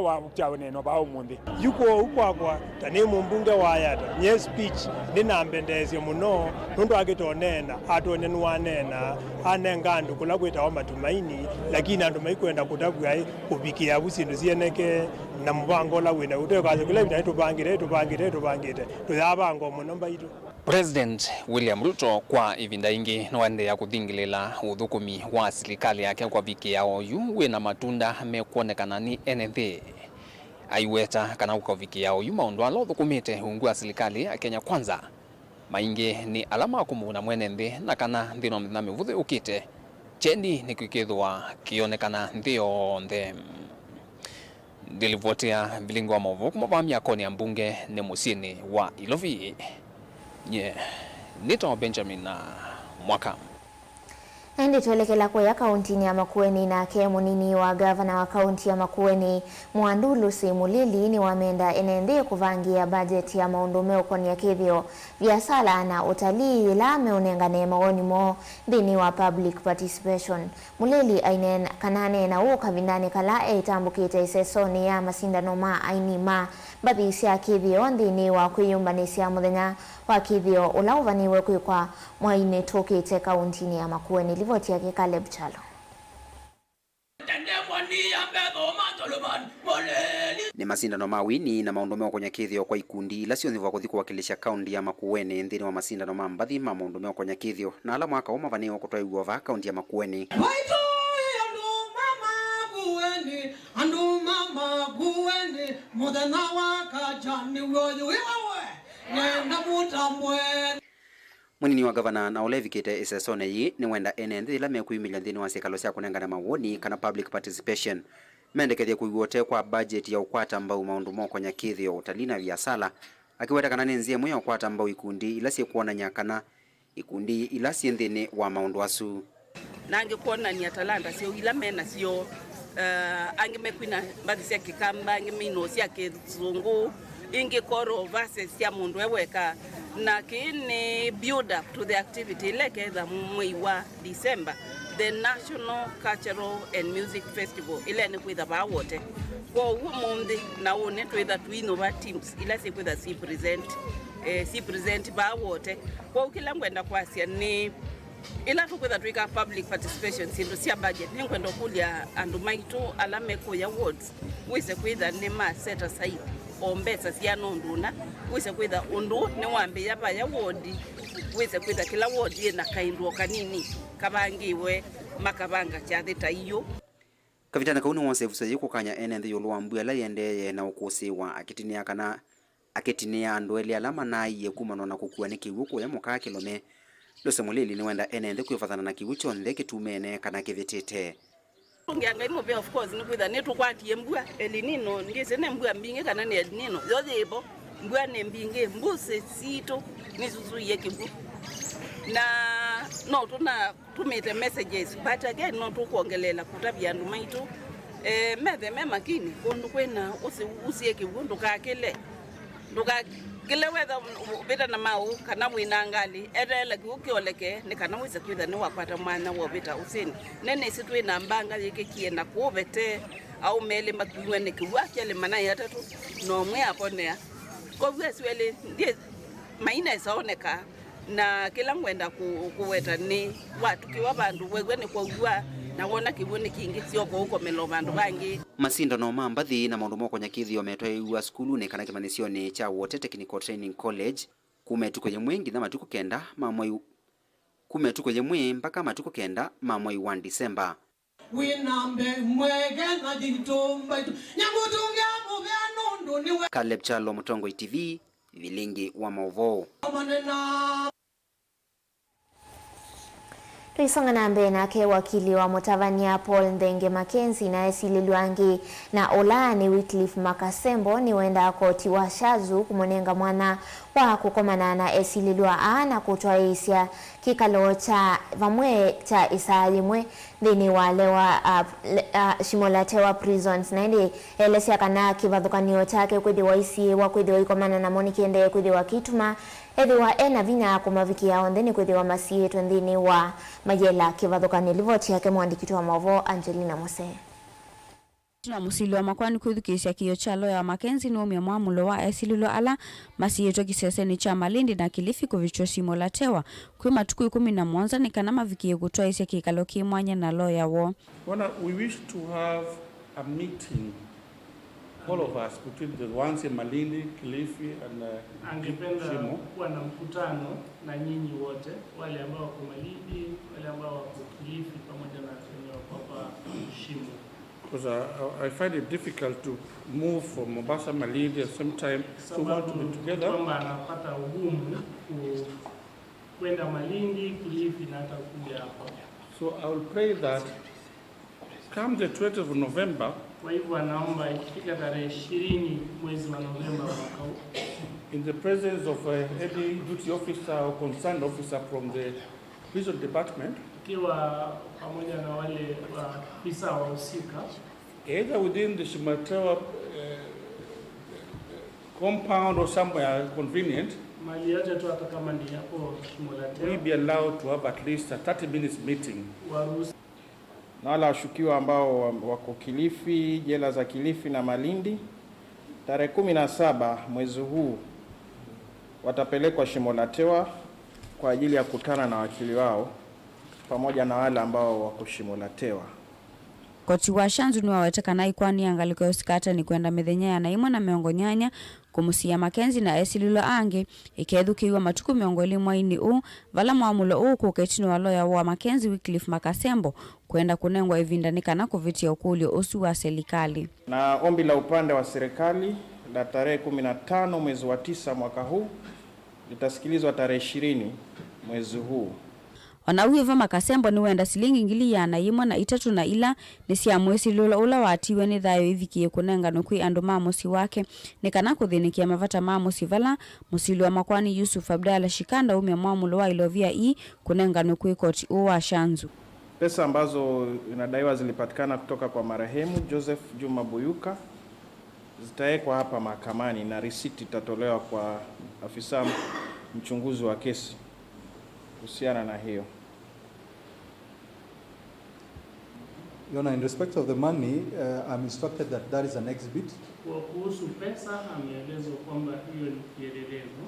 S8: wa chawe neno bao mundi
S9: yuko ukwakwa tani mumbunge wayata nye speech ninambendeze muno nundu agitonena atonenu wanena anengandu kula kwitawa matumaini lakini andu maikwenda kutabwa kubikia busindu sieneke na mubango la wina utekaze kula bitatu tupangire tuyabango muno mbaitu.
S5: President William Ruto kwa ivinda ingi nwende ya kuthingilila uthukumi wa serikali yake kwa viki yao yu wina matunda mekuonekana ni NND. Aiweta kana uka viki yao yu maundu ala uthukumite ungu wa serikali ya Kenya Kwanza. Maingi ni alama kumuna mwenende na kana ndino mdhami vuthe ukite. Chendi ni kukithwa kionekana ndio nde. Dilivotia Vilingi wa Mauvoo kumavamia koni ya mbunge ni musini wa Ilovi. Nito Benjamin na Mwaka.
S1: Ndi tuelekela kwa kaunti ya Makueni na munini wa gavana wa kaunti ya Makueni Mwandulu Simulili ni wameenda NND kuvangia bajeti ya maundomeo koni ya kithio biashara na utalii la meonengane maoni mo ndini wa public participation. Mulili ainen kanane na uka vindane kala etambukite isesoni ya masindano ma aini ma bathi cia kithio ndini wa kwiyumbanisia muthenya wa kithio ulauvaniwe kwikwa mwaine tokite kaunti ya Makueni. Livoti yake Caleb Chalo.
S10: Ni masindano mawini na maundomeo kwenye kithio kwa ikundi ila sionthivwa kuthi kuwakilisha kaunti ya Makueni nthini wa masindano ma mbathi ma maundomeo kwenye kithio na ala mwaka umavaniwa kutoiwa va kaunti ya Makueni.
S11: Andu mama gueni muthenya wa kajani woyo wewe nenda mutambwe.
S10: Munini wa gavana na olevikite isesone yi ni wenda NND ila mekuyumilia nthini wa sikalo cia kunengana mawoni kana public participation mendekethia kuiguote kwa budget ya ukwata mbau maundu moko nya kithio utalii na biashara akiweta kana nenzie mwe ukwata mbau ikundi ila sie kuona nyakana ikundi ila sie nthini wa maundu asu
S26: nange kuona ni atalanta sio ila mena sio ange mekwina mbathi cia kikamba ange mino cia kizungu inge koro versus cia mundu eweka na kini build up to the activity like the mwezi wa December the National Cultural and Music Festival ile ni kwitha ba wote kwa huo mundi na one twitha twinova teams ila si kwitha si present ba wote kwa kila ngwenda kwasia ni ila tukwitha twika public participation sindu cia budget ni ngwenda kulia andu maitu alame ko ya awards wise kwitha ni ma set aside ombesa cia nonduna wise kwitha undu ni wambe yaba ya wodi wise kwitha kila wodi na kaindwo kanini kabangiwe makabanga cha theta iyo
S10: kavitana kauni wonse vusaji kukanya NND yolwa mbwela yendeye na ukusi wa akitinia kana akitinia andweli alama na iye kumano na kukua ni kiwuko ya muka kilome Lose Mulili ni wenda NND kuifathana na kiwicho ndhe kitumene kana kivitite
S26: Tungianga imobe of course nikwitha nitukwatie mbua elinino ndize ne mbua mbinge kana ne elinino yothebo mbua ne mbinge mbuse sito nisuzuye kibu na no tumite messages but again no tukuongelela kutabia andu maitu methe memakini kundu kwena usie kibu ndukakile wetha bita na mau kana winangali erele kukioleke ni kana wise kwitha ni wakwata mwana wo bita usini nene isitwe na mbanga yake kienda kubete au mele makuwe ne kiwake le mana ya tatu no mwe aponea ko weswele ndiye maina isaoneka na kila mwenda kuweta ni watu kiwa bandu wewe ni kwa na wona kibuni kingi sio ko uko melo bandu bangi
S10: Masinda no mambathi na maundu moko nyakithi ometwa iwa skulu ne kana kimanisioni cha Wote Technical Training College kumetuko yemwe nginya matuko kenda mamwe kumetuko yemwe mpaka matuko kenda mamwe 1 December
S11: winambe mwege na ditomba nyamutunga mubya nundu niwe
S10: Caleb Chalo, Mutongo TV, Vilingi wa Mauvoo.
S1: Tuisonga na mbele nake wakili wa Mutavania Paul Ndenge Mackenzie na Esili Lwangi na Olani Wycliffe Makasembo ni wenda koti wa Shazu kumonenga mwana wa kukomana na Esili Lwa na kutoa isia kikalo cha vamwe cha isalimwe dhini wale wa Shimolatewa prisons na ndi elesia kana kivadhukanio chake kwedi wa isi wa kwedi wa ikomana na moni kiende kwedi wa kituma ethi wa ena vina kumaviki yao ndeni kwedi wa masie twendini wa majela kivadhukanio livoti yake mwandikitwa Mauvoo Angelina Mose.
S13: Tuna musili wa makwani kuthukisya kiyo cha Lawyer Mackenzie ni umya mwamulo wa Esili ala masiyeto kiseseni cha Malindi na Kilifi kuvichwa Shimolatewa kwi matuku 11 ni kana mavikie kutoa isya kikalo kimwanya na lawyer wo.
S14: We wish to have a meeting, all of us, between the ones in Malindi, Kilifi and
S15: angependa kuwa na mkutano na nyinyi wote, wale ambao wako Malindi, wale ambao wako Kilifi pamoja na wenye wako Shimo.
S14: Because I find it difficult to move from Mombasa, Malindi at the same time, so we want to be together.
S15: Kwamba anapata ugumu kwenda Malindi, Kilifi na hata kuja hapa.
S14: So I will pray that come the 20th of November,
S15: kwa hivyo anaomba ikifika tarehe 20 mwezi wa Novemba mwaka huu,
S14: in the presence of any duty officer or concerned officer from the prison department,
S15: kiwa pamoja na wale afisa wahusika,
S14: either within the Shimolatewa compound or somewhere convenient,
S15: mali yote tu hata kama ni hapo Shimolatewa,
S14: we be allowed to have at least a 30 minutes meeting.
S16: Na wala washukiwa ambao wako Kilifi, jela za Kilifi na Malindi, tarehe 17 mwezi huu watapelekwa Shimolatewa kwa ajili ya kukutana na wakili wao pamoja na wale ambao wako Shimolatewa.
S13: Koti wa Shanzu ni wawetekana ikwani angaliko usikata ni kwenda mithenya ya naimwa na miongo nyanya kumusia Mackenzie na Esili ange ikethukiwa matuku miongoli mwaini vala mwamulo kuketino wa lawyer wa Mackenzie Wycliffe Makasembo kwenda kunengwa ivindanika na kuvitia ukulio usu wa serikali.
S16: Na ombi la upande wa serikali la tarehe 15 mwezi wa 9 mwaka huu litasikilizwa tarehe 20 mwezi huu.
S13: Wanauhiva Makasembo ni wenda silingi ngili ya naimwa na itatu na ila ni siya mwesi ula watiwe ni thayo ivikie kunenga nukui andu mamusi wake ni kana kuthinikia mavata mamusi vala musili wa makwani Yusuf Abdalla Shikanda umya mwamulo wa ilovia kunenga nukui koti wa Shanzu.
S16: Pesa ambazo inadaiwa zilipatikana kutoka kwa marehemu Joseph Juma Buyuka zitaekwa hapa mahakamani na risiti itatolewa kwa afisa mchunguzi wa kesi kuhusiana na hiyo.
S18: Your Honor, in respect of the money, I'm instructed that that is an exhibit.
S15: Kwa kuhusu pesa ameelezwa kwamba hiyo ni kielelezo.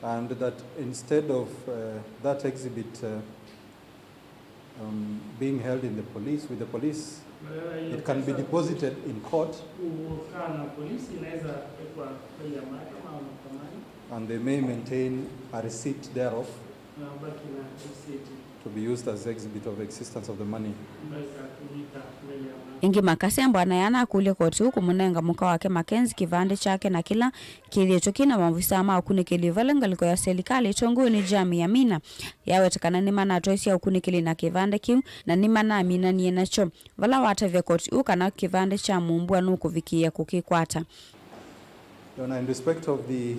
S18: And that instead of that exhibit being held in the police, with the police, it can be deposited in court. And they may maintain a receipt thereof. to be used as exhibit of existence of the money.
S13: Ingi makasi ambwana yana kulia koti huku munenga muka wake Mackenzie kivande chake na kila kiliecho kina mavisa ama ukuni kilivalenga liko ya serikali tongu ni jamii ya mina yawe takana ni mana atoisi ya ukuni kili na kivande kiu na ni mana amina ni enacho vala wata vya koti uka na kivande cha mumbua nuku viki ya kukikwata.
S18: In respect of the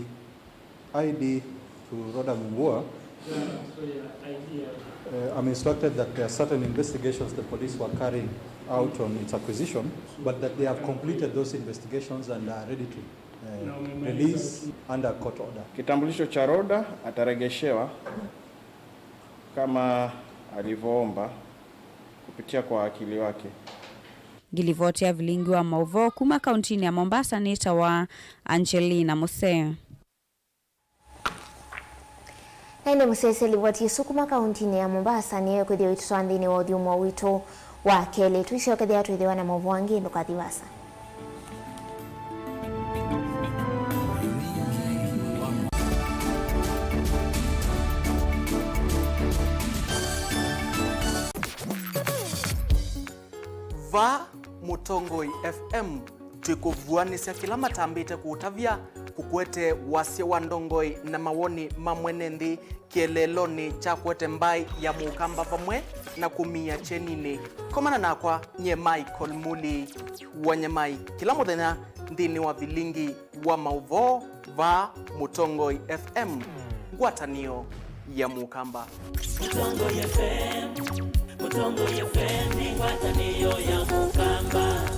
S18: ID to Rhoda Mauvoo, I'm instructed that there are certain investigations the police were carrying out on its acquisition, but that they have completed those investigations and are ready to release under court order.
S16: Kitambulisho cha Rhoda ataregeshewa kama alivyoomba kupitia kwa wakili wake.
S13: Gilivotia Vilingi wa Mauvoo kuma kauntini ya Mombasa nita wa Angelina Museo.
S1: Naine musese livoti sukuma kauntini ya Mombasa niyo kuthi witutwandhini wa uthiumo witu wa kele tuicokethia twithiwa na Mauvoo wangi ndukathivasa.
S2: Va Mutongoi FM twikuvuanisya kila matambite kuutavya kukwete wasye wa ndongoi na mawoni mamwene nthi kieleloni cha kwete mbai ya mukamba vamwe na kumia chenini komana nakwa nye Michael Muli wa Nyamai kila muthenya nthini wa Vilingi wa Mauvoo va Mutongoi FM ngwatanio ya mukamba.
S6: Mutongoi FM, Mutongoi FM ni ngwatanio ya mukamba.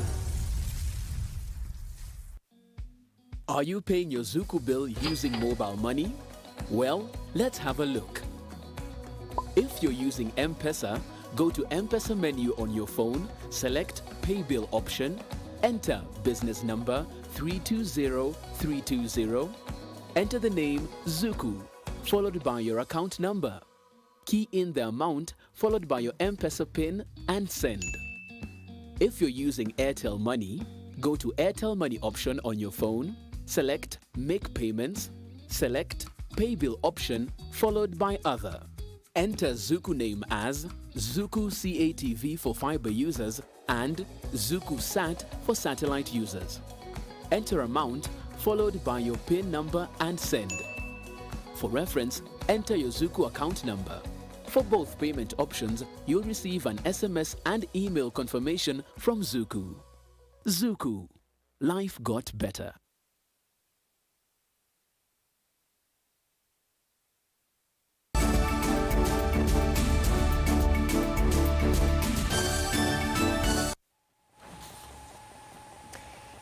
S12: Are you paying your Zuku bill using mobile money? Well, let's have a look. If you're using M-Pesa, go to M-Pesa menu on your phone, select Pay Bill option, enter business number 320320, enter the name Zuku, followed by your account number. Key in the amount, followed by your M-Pesa PIN, and send. If you're using Airtel Money, go to Airtel Money option on your phone, select Make Payments, select Pay Bill option, followed by Other. Enter Zuku name as Zuku CATV for fiber users and Zuku Sat for satellite users. Enter amount, followed by your PIN number and send. For reference, enter your Zuku account number. For both payment options, you'll receive an SMS and email confirmation from Zuku. Zuku. Life got better.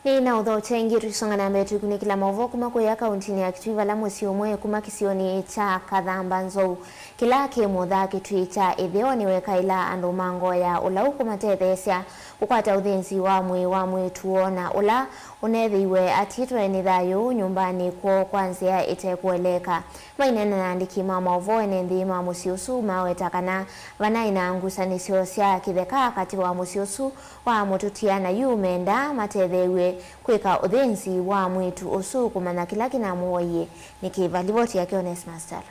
S1: Ni na udho chengi tuisonga na mbetu kunikila Mauvoo kuma kuya kauntini ya Kitui vala musi umwe kuma kisioni cha Kathamba Nzou kila kemutha Kitui cha itheo weka ila andu mango ya ula ukumatethesya kukwata uthinzi wa mwitu na ula unethiwe atitwe ni thayu nyumbani kwa kwanzia itekueleka mainene na andiki ma Mauvoo ene nthi ma musi usu mawetakana vana ina ngusanisyo sya kitheka kati wa musi usu wa mututia na yumenda matethewe kwika uthinzi wa mwitu usu kumana kila kina muoye nikivalivotia yake Onesmus Stara.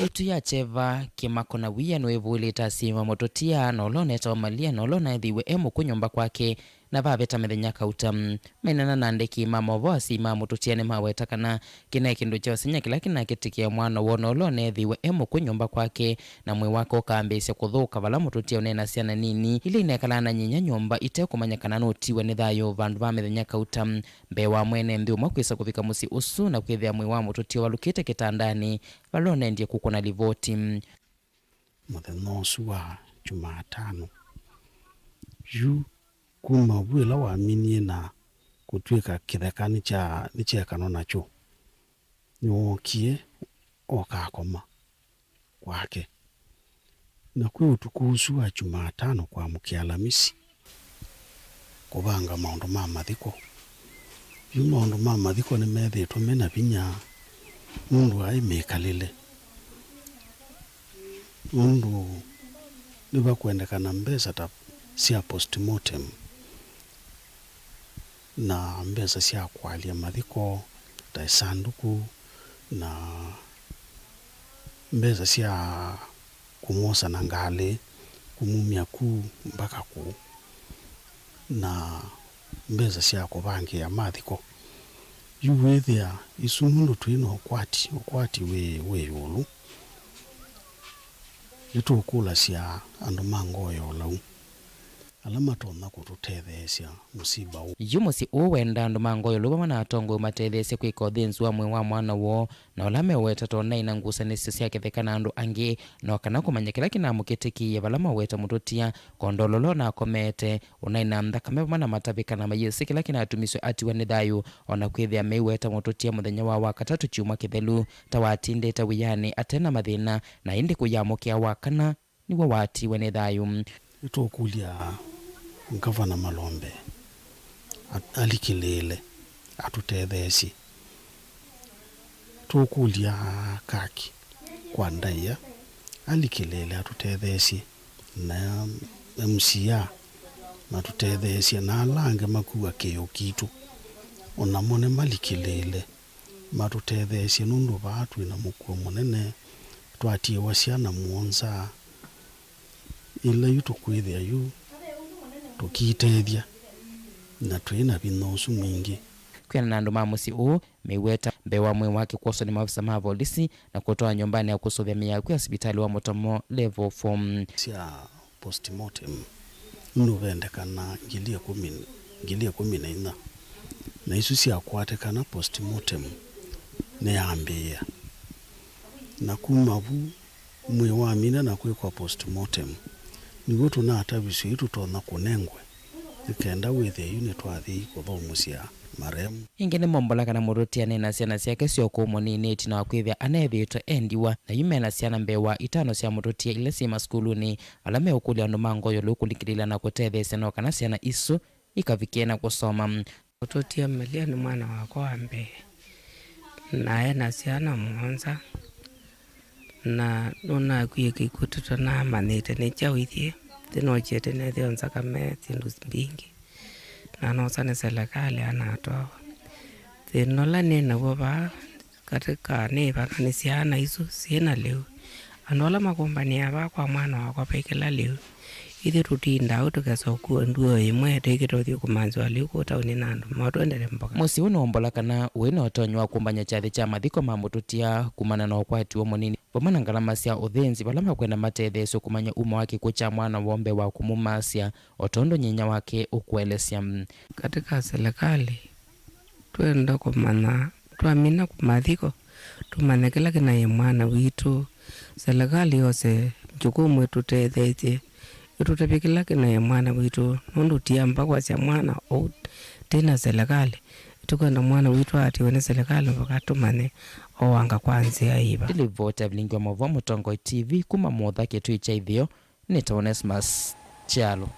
S3: Itu ya cheva kimakona wia nwevuli tasima mototia na oloneta wa malia na olona ethiwe emu kunyumba kwake na vaveta methenya kauta mainana na ndeki ma Mauvoo asima mututiane mawetakana kina kindu cha wasinya kila kina kitikia mwana wona olona ethiwe emu kunyumba kwake na mwe wako kaambesya kuthuka vala mututia unena siana nini ili inekalana nyinya nyumba ite kumanyakana notiwe ni thayo vandu va methenya kauta mbe wa mwene nthi umwe kwisa kuvika musi usu na kwithia mwe wa mututia walukite kitandani valona ndie kukona livoti
S19: muthenya usu wa Jumatano yu kuma wila wa minie na kutwika kitheka ni chekano nacho nyokie okakoma kwake na kwi utuku usu wa Jumatano kwa mukia Alamisi kubanga maundu ma mathiko yu maundu ma mathiko ni methitwo mena vinya mundu ai mekalile mundu niva kuendekana mbesa ta sia postmortem na mbesa sia kwa alia mathiko ta sanduku na mbeza sia kumosa na ngale kumumia ku mpaka ku na mbeza sia kubangia mathiko yuwethia isunundu twino ukwati we yulu yitukula sia andu mangoyo lau alama tona kututethesia musiba u
S3: yumusi uwenda andu mangoyo luba mana atongo matethesia kwika uthinzi wa mwe wa mwana wo na ulame weta tona ina ngusanisio cia kithekana andu angi no kana kumanya kila kinamukitikie balama weta mututia kondololo na komete unaina mthakame mana matabika na mayesi kila kinatumiswe atiwa ni thayu ona kwithia meiweta mututia muthenya wa wakatatu chuma kithelu tawatinde tawiyani atena mathina na indi kuyamukia wakana niwa watiwe ni thayu
S19: itukulia Gavana Malombe alikilele atutethesi tukulia kaki kwa ndaya alikilele atutethesi na MCA matutethesi na alange makuwa keo kitu onamone malikilele matutethesi nundu batu ina mukuwa munene twatie wasiana muonza ila yutukwithia yu tukitethia na twina binosu mwingi
S3: kwena na andu ma musi u meiweta mbewa mwe wake kuoso ni maafisa ma polisi na kutoa nyumbani ya kusuvya miyaku ya hospitali wa Mutomo level 4
S19: sia postmortem nuvendekana ngilia 14 na isu sia kwatekana postmortem ne ambia na kumavu mwe wa mina na kwekwa postmortem nigo tunata bisu itu tona kunengwe ikenda withe yune twathi kuthomusia maremu
S3: ingene mombola kana murutia nena ciana ciake cioko munini tina wakwithia anethitwe endiwa na yumena ciana mbewa itano cia murutia ile cima skuluni alame ukulia andu mangoyo lukulikirila na kutethecia no kana ciana isu ikavikie na kusoma
S20: murutia Melia ni mwana wako wa mbere na ena ciana muonza na nona kwike ikututo na manite ne chawithie tino chete ne thionza kame tindu mbingi na no sana serikali anatoa tinola nena boba katika ne bakanisiana isu sina leo anola makombania ba kwa mwana wako pekela leo ithi rutinda utukesa ku nduo imwe tekitothi kumanzo aliko tauni nando matwendele mboka
S3: musi unombola kana wena otonywa kumbanya chathi cha mathiko mamututia kumana na ukwati wa munini pomana ngalama cia uthinzi balama kwenda matethecio kumanya uma wake kucha mwana wombe wa kumumasia otondo nyinya wake ukwelesya
S20: katika serikali twenda kumana twamina kumathiko tumane kila kina mwana witu serikali yose jukumu tutethetie tutapikila kina mwana witu nundu tiamba kwa cia mwana o tena serikali tukana mwana witu ati wene serikali wakatumane owanga kwanzia iba
S3: Dilivota Vilingi wa Mauvoo Mutongo TV kuma motha kitu icha ithio ni Onesmus Chalo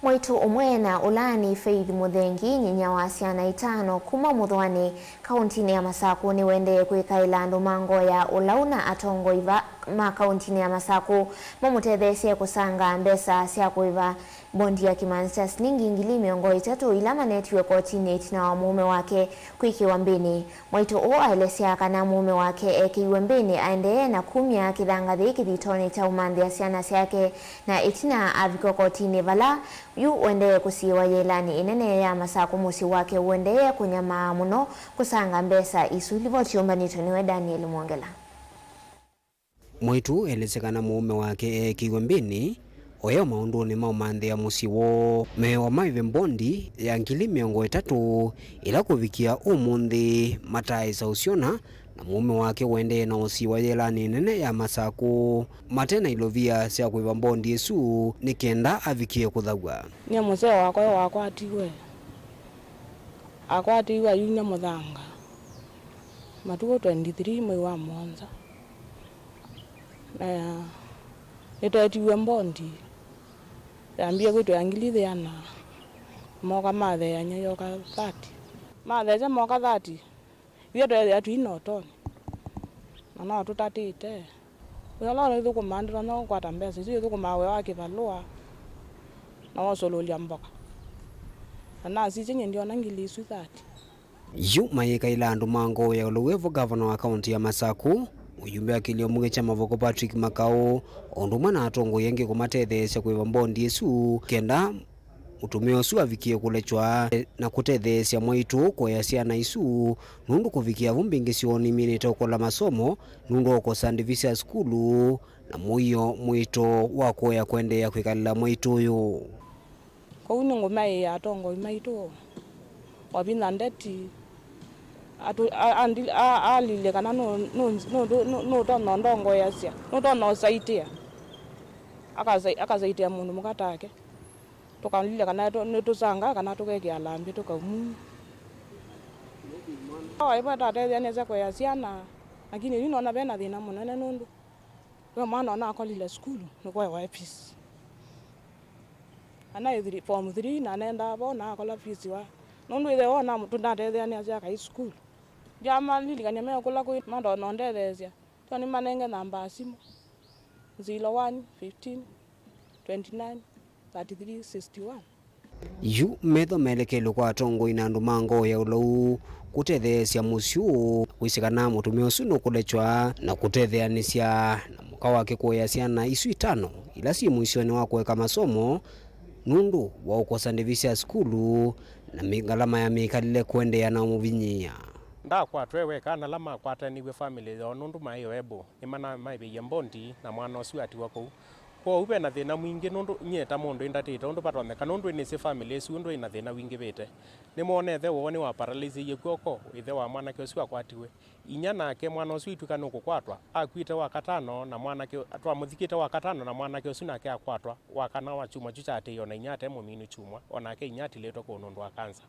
S1: Mwitu umwena ulani Faith Muthengi nyinya wa ciana itano kuma Muthwani kaunti ya Masaku ni wende kwikaila andu mangoya ulauna atongo iva ma kaunti ya Masaku mamutethesie kusanga mbesa cia kuiva bondi ya kimancha shilingi ngili miongo itatu ila manetiwe kotini na wa mume wake kwikiwa mbini. Mwitu uo aelesia kana mume wake ekiwe mbini aendee na kumya kithangathi kithitoni cha umandhi ya ciana ciake na itina aviko kotini vala yu wendee kusiwa yelani inene ya Masaku musi wake wendee kunyama muno kusanga mbesa isu livo chiumbanito niwe Daniel Mwongela.
S21: Mwitu elesekana mume wake ekiwe mbini oyo maundu ni maumandhi ya musi wo mewa maive mbondi ya ngili miongo itatu ila kuvikia umundi mataisa usiona na mume wake wende na usiwa yelani nene ya Masaku matena ilovia sia kuiva mbondi yesu ni kenda avikie kuthagwa
S20: nya museo wako akwatiwe yunya muthanga matuko 23 mwe wa mwanza na nitatiwe mbondi ambia kwitu angilithi ana moka mathe ya nyoka 30 mathe ja moka 30 yeto ya tu inotoni na tutatite uyalora ithu kumandira no kwata mbesa isu ithu kumawe wake balua na wasololia mboka na sisi ndio nangili isu 30
S21: yu mayeka ila andu mango ya Luwevo governor wa kaunti ya Masaku Ujumbe wa kiliomuge cha Mauvoo Patrick Makao ondumwa na atongo yenge kumatethesya kwiva mbondi isu kenda utumio su avikie kulechwa na kutethesya mwaitu kwa ciana isu nundu kuvikia vumbingi sioni minite ukola masomo nundu okosa ndivisa skulu na muyo mwito wa kuya kwendea kwikalila mwaitu uyu
S4: kou ni ngumai atongo imaitu wabina ndeti alile kana no tono ndongo yasia no tono saitia akazaitia mundu mukatake tukalile kana tusanga kana tukekia lambi tukamu ipo tateithia neza kwa ciana lakini nino na bena thina munene nundu we mwana ona akolile skulu nikwa wa peace ana form 3 na nenda bona akola fees wa nundu ile ona tundateithia neza kai skulu jama lilikanya me kula ku mando nondethesia toni manenge namba simu 01 15 29 33 61
S21: yu metho melekelo kwa atongo ina andu mango ya ulau kutetheesya musyu kwisikana mutumia usu nukulechwa na kutetheanisya na muka wake kuoya ciana isu 5 ila si mwisoni wa kuweka masomo nundu wa ukosa ndivisa skulu na migalama ya mikalile kuendea na muvinyia
S17: ndakwatwe weka na lama kwataniwe family yo nundu maiyo ebo imana maibe mbondi na mwana usu atiwa kou kwa ube na thina mwingi nundu nyeta mundu indatite nundu patoneka nundu ni se family isu nundu ina thina wingi bete ni monethe woni wa paralyze yekuoko ithe wa mwana ke usu akwatiwe inya nake mwana usu ituka nuku kwatwa akwite wa katano na mwana ke atwa muthikite wa katano na mwana ke usu nake akwatwa wa kana wa chuma chuchate yona inyate muminu chumwa onake inyati leto ko nundu wa kansa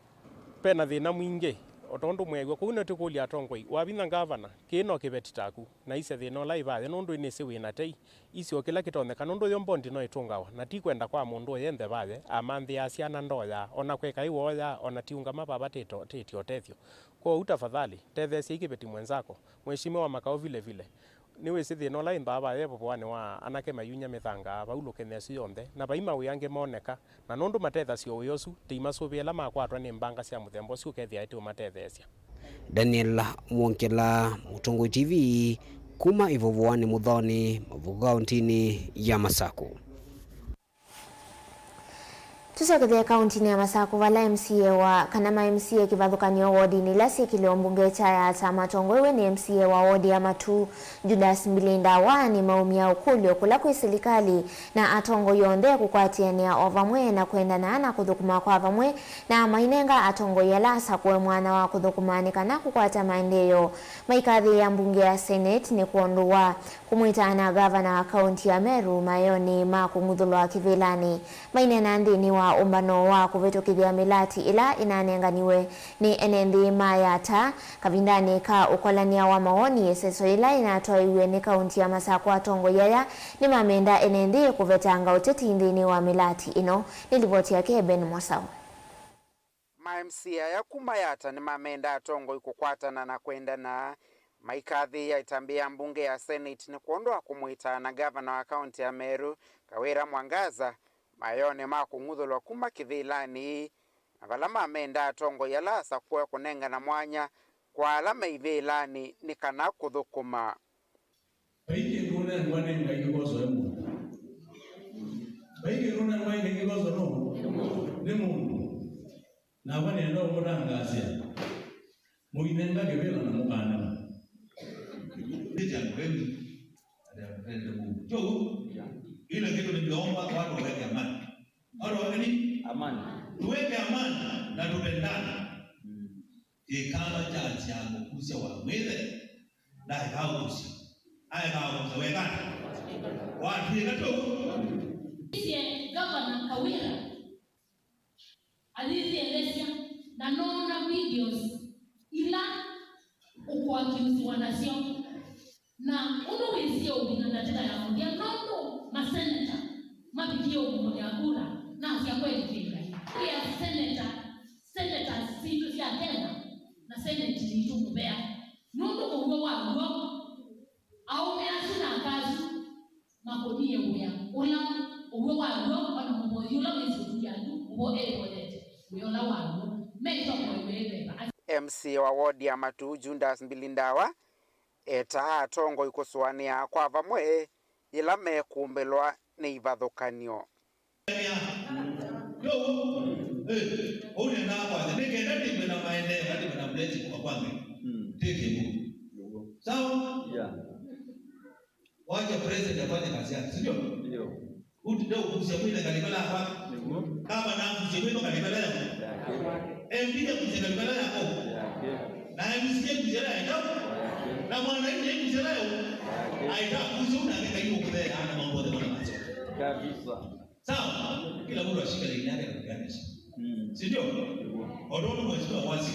S17: pena thina mwingi otondo mwego kuno tukulia tongoi wabina gavana kino kibetitaku na ise thino laiva nundu ni se wina tei isio kila kitoneka nundu yo mbondi no itungawa na ti kwenda kwa mundu yende bae amanthi ya ciana ndoya ona kweka iwoya ona tiunga mababa titio tethio kwa utafadhali tethesia ikibeti mwenzako mheshimiwa Makao vile vile niwe se thino laimba bae popwane wa anake mayunya mithanga baulo kenesi yonde na baima uyange moneka na nundu matetha cio uyosu timasubia makwatwa ni mbanga cia muthembo cio kethia itu matethesia
S21: Daniel Mwonkela Mutongo TV kuma ivovoani muthoni Mauvoo kauntini ya Masako.
S1: Tusakithia kauntini ya Masako vala MCA wa kanama MCA kivathukanio wodi ni lasi kilio mbunge cha ya Tama Tongwewe ni MCA wa wodi ya Matu Judas Mbilinda wani maumia ukulio kula kwi serikali na atongo yonde kukwatiania ovamwe na kwenda na ana kuthukuma kwa vamwe na mainenga atongo yalasa kuwe mwana wa kuthukumanika na kukwata maendeleo maikathi ya mbunge ya Senate ni kuondoa kumwitana gavana wa kaunti ya Meru Mayoni Makung'uthulwa Kivilani mainena ndini wa umbano wa kuvitukithia milati ila inanenganiwe ni enendi mayata kavindani ka ukolania wa maoni eseso ila inatoiwe ni kaunti ya Masako atongo yaya ni mamenda enendi kuvetanga uteti ndini wa milati ino nilivoti yake Ben Mwasau.
S22: MCA ya kumayata ni mamenda atongo ikukwatana na kwenda na maikathi ya itambia mbunge ya Senate ni kuondoa kumwitana gavana wa kaunti ya Meru Kawira Mwangaza Mayoni Makung'uthulwa kuma Kivilani na vala mamenda atongo yalasa kuwe kunenga na mwanya kwa alama Ivilani ni kana kuthukuma
S23: baiki runa mwane ngaigozo emu baiki runa mwane ngaigozo no ni mundu na bane ndo murangasia muinenga gebela na mukana ndio kweli ndio jo ile kitu ningeomba watu waweke amani. Watu waweke nini? Amani. Tuweke amani na tupendane. Ikala chachi yako kusia wa mweze na hausi. Haya hausi wekana. Watu yetu.
S24: Sisi gavana Kawira alizielezea na naona videos ila uko akiuziwa na sio na uno wizio ubinanda tena ya mundia nono maseneta mabikio mmoja kura na sia kweli kinga ya seneta situ sia tena na seneta ni tumbea nono mungu wa mungu au measuna kazi makodie uya ula uwe wa mungu ana mungu yula wizio ya tu uwe elete uyola wa mungu meto kwa ibeba
S22: MC wa wodi ya Matu Judas Mbilindawa eta atongo ikusuania kwa vamwe ila mekumbelwa ni ivathukanio.
S23: Wacha president afanye kazi yake, sio? Ndio. Ndio kusemwile kalibala hapa. Kama na kusemwile kalibala yako. Ndio kusemwile yako. Na msikie kujela yako. Na mwananchi kujela yako. Aidha kuzuna katika hiyo kule ana mambo ya mwananchi. Kabisa. Sawa? Kila mtu ashike ile yake na kuganisha. Sio? Odono mwezi wazi.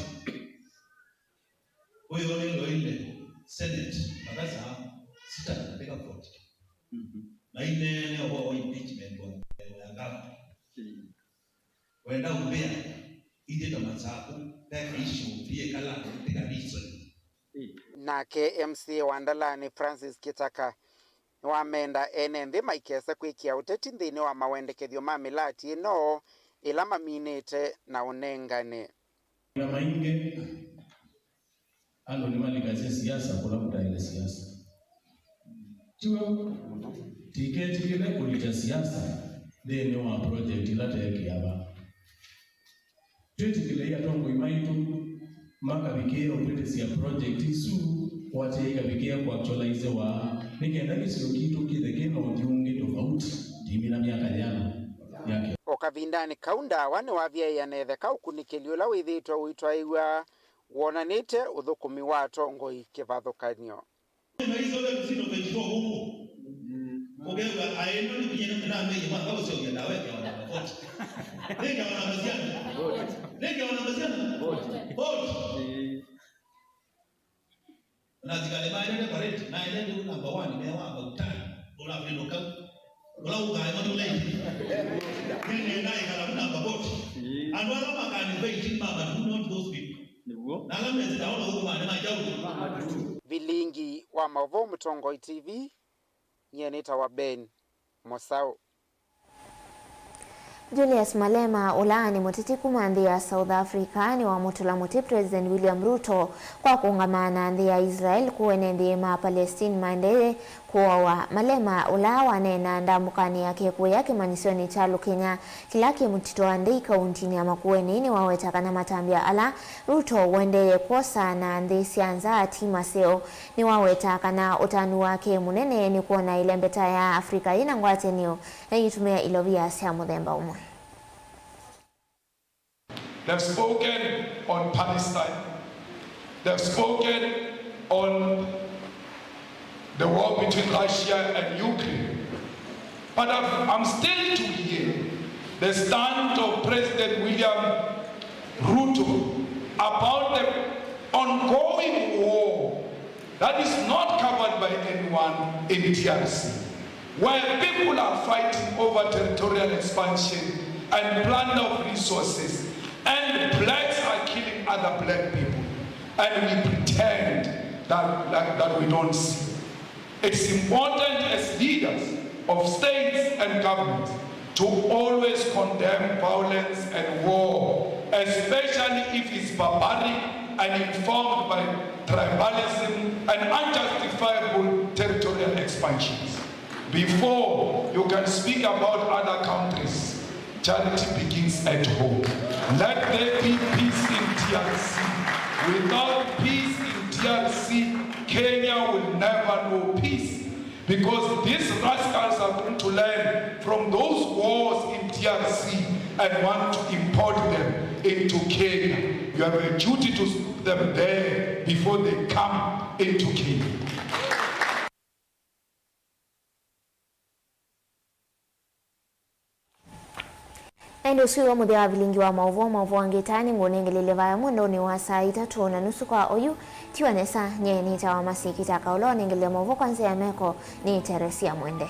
S23: Wewe ndio ile Senate baraza sita katika court. Na ile wa impeachment wa ngapa. Wenda ubea ide kama sababu na issue pia kala katika reason.
S22: Na KMC Wandalani Francis Kitaka wamenda enende maikesa kwikia uteti nthini wa mawendekethio ma milati no ila maminite na unengane.
S23: Na mainge ando ni mali kazi siasa kula mtaile siasa. Tuo tiketi ile kulita siasa ndio wa project la teke hapa. Tuti kile ya tongo imaitu maka bikero kulita ya project su wache ikabikia kwa actualize wa nikaenda kisio kitu kidekeno jiunge tofauti dimina miaka jana yake.
S22: Okavindani kaunda wane wavia yanetheka ukunikilio la withitwa uitwaiwa wonanite uthukumi wa tongo ikivathukanio.
S23: Maisole kusino kwenye huko. Ogewa aeno ni kwenye na meji mwaka usio ya dawa ya wanapoti. Nega wanamaziana. Nega wanamaziana. Vote. Na zikale baada parade na ile ndio number 1 mewa utani. Ola vino kama ola ugaye mwana ule. Nini naye kala number vote. Anwala makani bei mama do not those people.
S22: Vilingi wa Mauvoo Mtongoi TV nyeneta wa Ben Mosao.
S1: Julius Malema ulaani mutiti kumandia South Africa ni wa mutula muti President William Ruto kwa kuungamana ndi ya Israel kuwenendi ma Palestine maendele kuwa Malema ulawa nena ndamukani yake kuya kimanisoni chalu Kenya kilaki mutito andi kauntini ya makuweni ni wawetaka na matambia ala Ruto wende kosa na ndi sianza atima seo ni wawetaka na utanu wake munene ni kuona ile mbeta ya Afrika ina ngwate niyo na yitumia ilovia siya mudhemba umwe.
S5: They've spoken on Palestine. They've spoken on the war between Russia and Ukraine. But I'm still to hear the stand of President William Ruto about the ongoing war that is not covered by anyone in DRC, where people are fighting over territorial expansion and plunder of resources, and blacks are killing other black people, and we pretend that we don't see. It's important as leaders of states and governments to always condemn violence and war, especially if it's barbaric and informed by tribalism and unjustifiable territorial expansions. Before you can speak about other countries, charity begins at home. Let there be peace in DRC. Without peace in DRC, Kenya will never know peace. Because these rascals are going to learn from those wars in DRC and want to import them into Kenya. You have a duty to stop them there before they come into Kenya.
S1: Ndio siwa mude wa Vilingi wa Mauvoo angetani ngonengelele vaya mundo ni wa saa 3:30 kwa oyu tiwa nesa nye ni tawa masi kitaka ulo nengele Mauvoo kwanza ya meko ni Teresia Mwende.